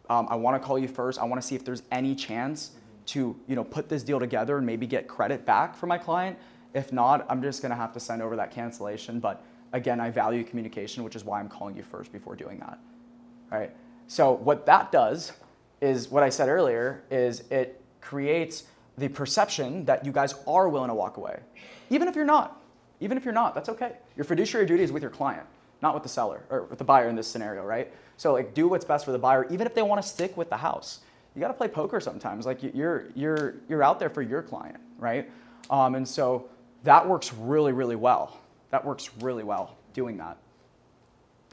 I want to call you first. I want to see if there's any chance to, you know, put this deal together and maybe get credit back for my client. If not, I'm just going to have to send over that cancellation. But again, I value communication, which is why I'm calling you first before doing that. All right. So what that does is what I said earlier is it creates the perception that you guys are willing to walk away. Even if you're not, that's okay. Your fiduciary duty is with your client, not with the seller or with the buyer in this scenario, right? So like, do what's best for the buyer, even if they want to stick with the house. You got to play poker sometimes. Like you're out there for your client, right? And so that works really, really well. That works really well doing that.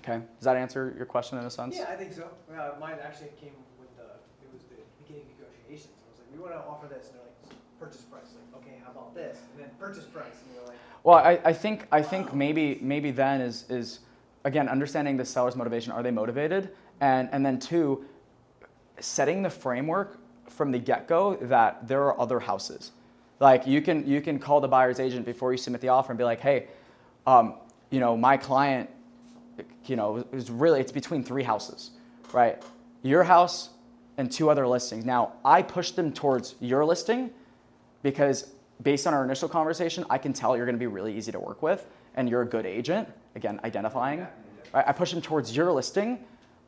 Okay, does that answer your question in a sense? Yeah, I think so. Mine actually came with it was the beginning negotiations. I was like, we want to offer this, and they're like, purchase price. Like, okay, how about this? And then purchase price, and you're like. Well, I think maybe then is again understanding the seller's motivation. Are they motivated? And then 2, setting the framework from the get-go that there are other houses. Like you can call the buyer's agent before you submit the offer and be like, hey, you know, my client, you know, it's between 3 houses, right? Your house and 2 other listings. Now, I pushed them towards your listing because based on our initial conversation, I can tell you're going to be really easy to work with, and you're a good agent. Again, identifying. Right? I push them towards your listing,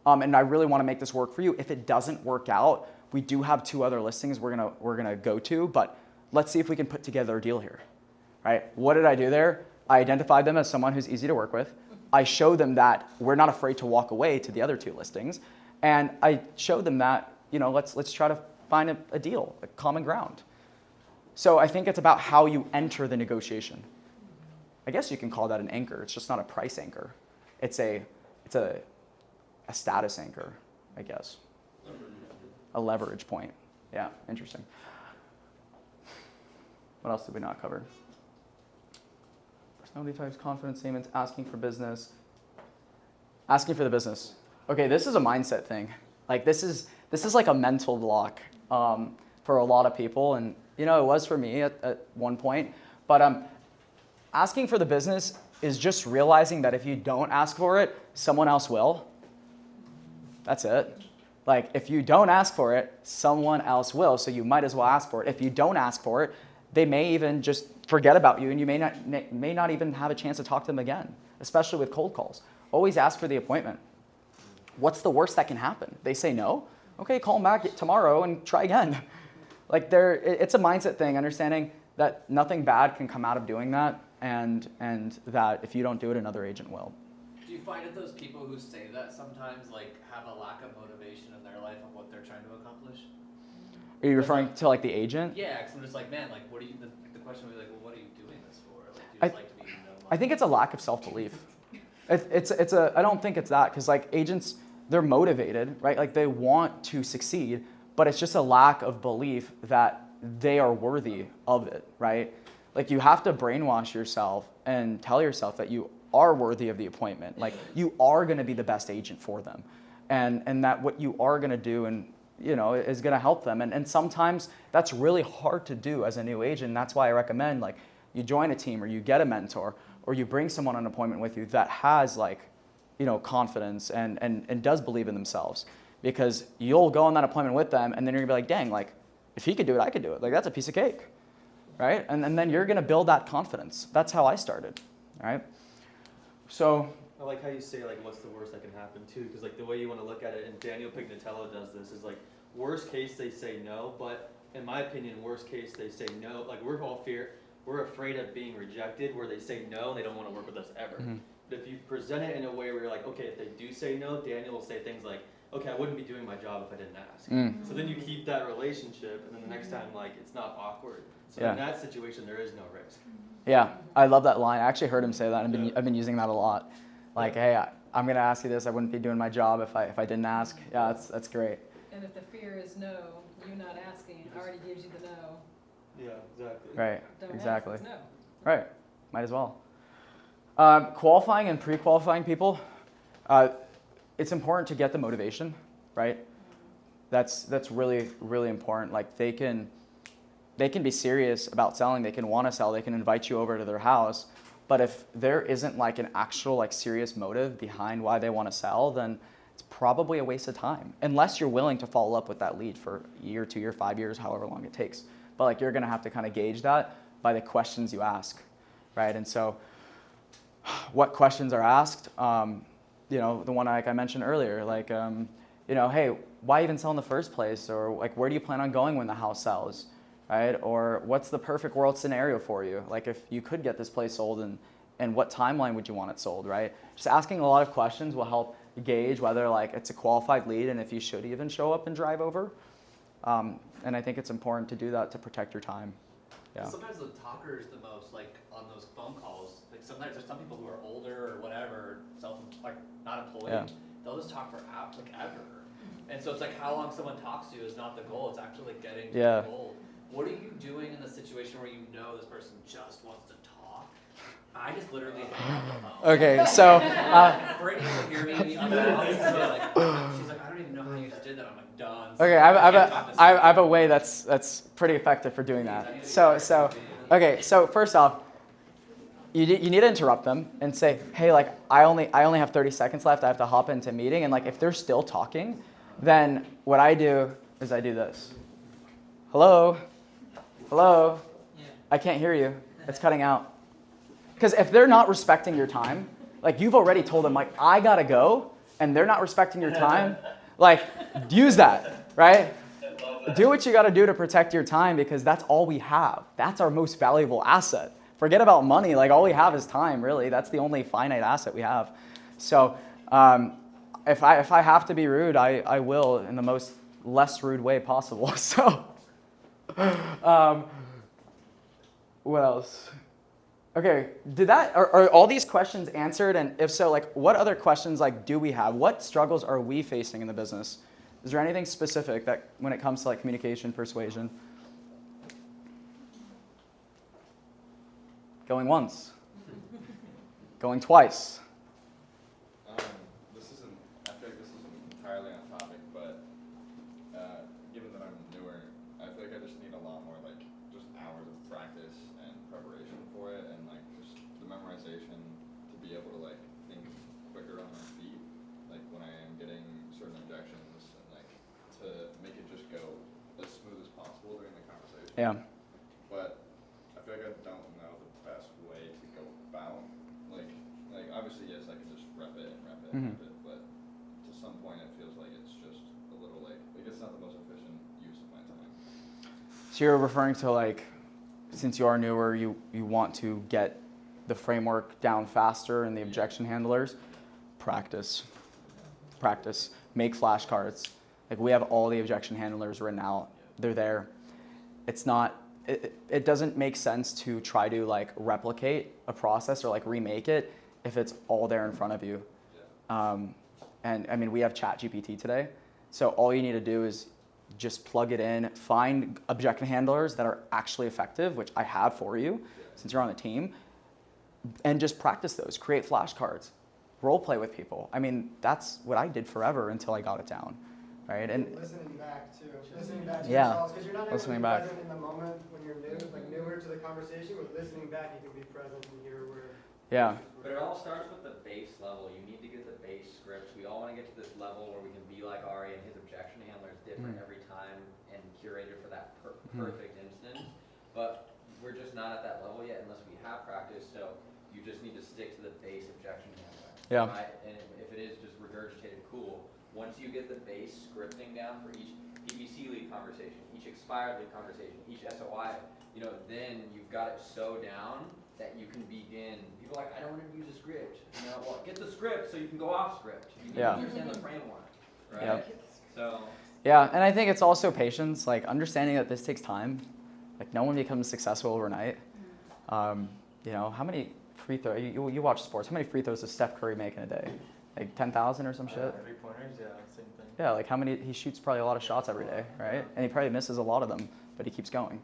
and I really want to make this work for you. If it doesn't work out, we do have 2 other listings we're gonna go to, but let's see if we can put together a deal here. Right? What did I do there? I identified them as someone who's easy to work with. I showed them that we're not afraid to walk away to the other 2 listings, and I showed them that let's try to find a deal, a common ground. So I think it's about how you enter the negotiation. I guess you can call that an anchor. It's just not a price anchor. It's a status anchor, I guess. A leverage point. Yeah, interesting. What else did we not cover? Personality types, confidence statements, asking for business. Asking for the business. Okay, this is a mindset thing. Like this is like a mental block for a lot of people, and it was for me at one point. But asking for the business is just realizing that if you don't ask for it, someone else will. That's it. Like if you don't ask for it, someone else will. So you might as well ask for it. If you don't ask for it, they may even just forget about you, and you may not even have a chance to talk to them again, especially with cold calls. Always ask for the appointment. What's the worst that can happen? They say no? Okay, call them back tomorrow and try again. Like it's a mindset thing, understanding that nothing bad can come out of doing that, and that if you don't do it, another agent will. Do you find that those people who say that sometimes have a lack of motivation in their life of what they're trying to accomplish? Are you referring to the agent? Yeah, because I'm just man, what are you? The question would be well, what are you doing this for? Do you just like to be I think it's a lack of self-belief. I don't think it's that, because agents, they're motivated, right? They want to succeed, but it's just a lack of belief that they are worthy of it, right? You have to brainwash yourself and tell yourself that you are worthy of the appointment. You are going to be the best agent for them, and that what you are going to do is going to help them. And sometimes that's really hard to do as a new agent. That's why I recommend you join a team, or you get a mentor, or you bring someone on an appointment with you that has confidence and does believe in themselves, because you'll go on that appointment with them, and then you're gonna be dang, if he could do it, I could do it. That's a piece of cake, right? And then you're gonna build that confidence. That's how I started, all right? So I like how you say what's the worst that can happen too, because the way you want to look at it, and Daniel Pignatello does this, is worst case they say no, but in my opinion, worst case they say no. We're afraid of being rejected, where they say no and they don't want to work with us ever. Mm-hmm. But if you present it in a way where you're okay, if they do say no, Daniel will say things okay, I wouldn't be doing my job if I didn't ask. Mm. So then you keep that relationship, and then the next time it's not awkward. So in that situation, there is no risk. Yeah, I love that line. I actually heard him say that. I've been using that a lot. Hey, I'm gonna ask you this. I wouldn't be doing my job if I didn't ask. Yeah, that's great. And if the fear is no, you not asking already gives you the no. Yeah, exactly. Right, Don't exactly. ask, it's no. Right, might as well. Qualifying and pre-qualifying people, it's important to get the motivation, right? That's really, really important. They can be serious about selling, they can want to sell, they can invite you over to their house, but if there isn't an actual serious motive behind why they want to sell, then it's probably a waste of time, unless you're willing to follow up with that lead for a year, 2 years, 5 years, however long it takes. But you're gonna have to kind of gauge that by the questions you ask, right? And so, what questions are asked? The one I mentioned earlier, hey, why even sell in the first place? Or where do you plan on going when the house sells, right? Or what's the perfect world scenario for you? If you could get this place sold, and what timeline would you want it sold, right? Just asking a lot of questions will help gauge whether it's a qualified lead, and if you should even show up and drive over. And I think it's important to do that to protect your time. Yeah. Sometimes the talker is the most on those phone calls. Sometimes there's some people who are older or whatever, not employed. Yeah. They'll just talk for ever. And so it's how long someone talks to you is not the goal. It's actually getting to the goal. What are you doing in the situation where this person just wants to talk? I just literally hang up the phone. Okay, so Brittany will hear me on the phone. She's I don't even know how you just did that. I'm done. Okay, I have a way that's pretty effective for doing that. So first off, you need to interrupt them and say, hey, I only have 30 seconds left. I have to hop into a meeting, and if they're still talking, then what I do is I do this. Hello. I can't hear you. It's cutting out. Because if they're not respecting your time, like you've already told them, like, I gotta go, and they're not respecting your time, like, use that, right? Do what you gotta do to protect your time because that's all we have. That's our most valuable asset. Forget about money, like all we have is time, really. That's the only finite asset we have. So if I have to be rude, I will in the most less rude way possible. So what else? Okay, are all these questions answered? And if so, like what other questions like do we have? What struggles are we facing in the business? Is there anything specific that when it comes to like communication, persuasion? Going once. Going twice. This isn't, I feel like this isn't entirely on topic, but given that I'm newer, I feel like I just need a lot more like just hours of practice and preparation for it, and like just the memorization to be able to like think quicker on my feet, like when I am getting certain objections, and like to make it just go as smooth as possible during the conversation. Yeah. But I feel like I don't know the best way to go about, like obviously yes, I can just rep it and rep it and rep it, but to some point it feels like it's just a little like it's not the most efficient use of my time. So you're referring to like, since you are newer, you want to get the framework down faster and the objection handlers. Practice. Make flashcards. Like we have all the objection handlers written out. They're there. It's not. It doesn't make sense to try to like replicate a process or like remake it if it's all there in front of you. And I mean, we have ChatGPT today. So all you need to do is just plug it in, find objection handlers that are actually effective, which I have for you since you're on the team, and just practice those. Create flashcards, role play with people. I mean, that's what I did forever until I got it down, right? And listening back too. Listening back to Yeah. yourselves, because you're not able to Listening be back. present in the moment when you're newer to the conversation. With listening back, you can be present and hear where. yeah, But it all starts with the base level. You need to get the base scripts. We all want to get to this level where we can be like Ari, and his objection handler is different every time and curated for that perfect instance. But we're just not at that level yet unless we have practice. So you just need to stick to the base objection handler. Yeah. Right? And if it is just regurgitated, cool. Once you get the base scripting down for each PPC lead conversation, each expired lead conversation, each SOI, then you've got it so down that you can begin. People are like, I don't want to use a script. Well, get the script so you can go off script. You need to understand the framework, right? Yep. So. yeah. And I think it's also patience, like understanding that this takes time. Like no one becomes successful overnight. How many free throws? You watch sports. How many free throws does Steph Curry make in a day? Like 10,000 or some shit. 3-pointers, yeah, same thing. Yeah, like how many? He shoots probably a lot of shots every day, right? And he probably misses a lot of them, but he keeps going,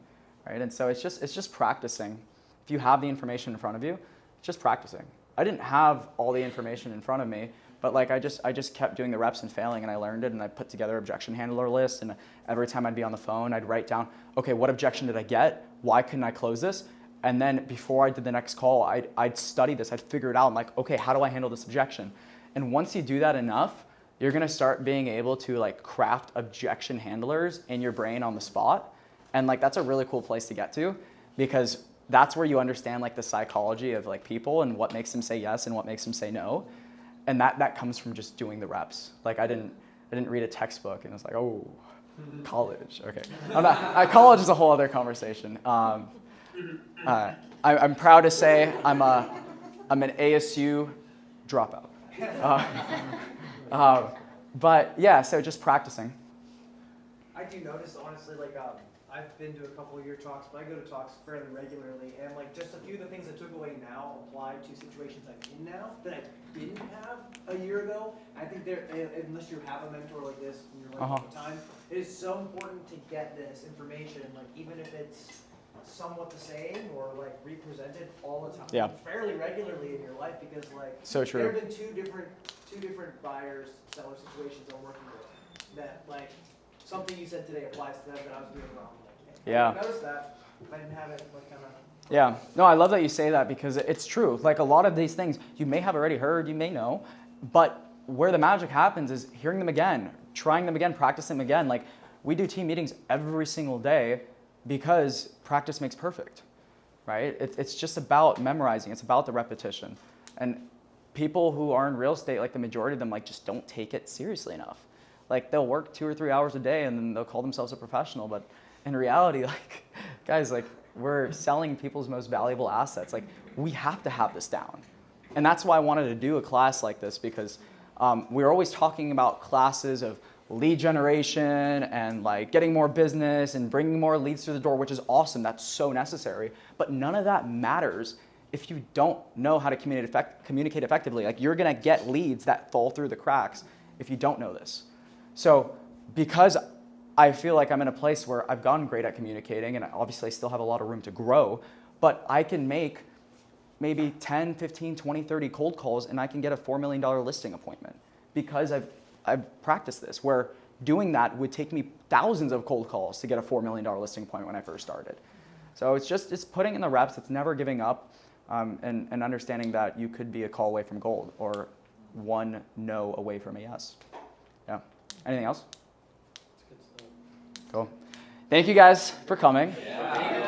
right? And so it's just practicing. If you have the information in front of you, it's just practicing. I didn't have all the information in front of me, but like I just kept doing the reps and failing, and I learned it, and I put together objection handler lists, and every time I'd be on the phone, I'd write down, okay, what objection did I get? Why couldn't I close this? And then before I did the next call, I'd study this, I'd figure it out. I'm like, okay, how do I handle this objection? And once you do that enough, you're gonna start being able to like craft objection handlers in your brain on the spot. And like that's a really cool place to get to, because that's where you understand like the psychology of like people and what makes them say yes and what makes them say no. And that comes from just doing the reps. Like I didn't read a textbook and it's like, oh, college, okay. College is a whole other conversation. I'm proud to say I'm an ASU dropout. But yeah, so just practicing. I do notice, honestly, like I've been to a couple of your talks, but I go to talks fairly regularly, and like just a few of the things I took away now apply to situations I'm in now that I didn't have a year ago. I think unless you have a mentor like this in your life all the time, it is so important to get this information, like even if it's somewhat the same or like represented all the time, fairly regularly in your life, because like so true. There have been two different buyers, seller situations I'm working with that like something you said today applies to them that I was doing wrong. Like, I noticed that. I didn't have it like kind of. Yeah, no, I love that you say that, because it's true. Like a lot of these things you may have already heard, you may know, but where the magic happens is hearing them again, trying them again, practicing them again. Like we do team meetings every single day because practice makes perfect. right? It's just about memorizing. It's about the repetition. And people who are in real estate, like the majority of them, like just don't take it seriously enough. Like they'll work 2 or 3 hours a day and then they'll call themselves a professional. But in reality, like, guys, like we're selling people's most valuable assets. Like we have to have this down. And that's why I wanted to do a class like this, because we're always talking about classes of lead generation and like getting more business and bringing more leads through the door, which is awesome. That's so necessary. But none of that matters if you don't know how to communicate effectively. Like you're gonna get leads that fall through the cracks if you don't know this. So because I feel like I'm in a place where I've gotten great at communicating, and obviously I still have a lot of room to grow, but I can make maybe 10, 15, 20, 30 cold calls and I can get a $4 million listing appointment because I've practiced this, where doing that would take me thousands of cold calls to get a $4 million listing appointment when I first started. So it's putting in the reps, it's never giving up, and understanding that you could be a call away from gold or one no away from a yes. Yeah. Anything else? Cool. Thank you guys for coming.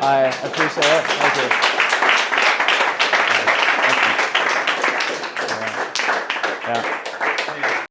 I appreciate it. Thank you.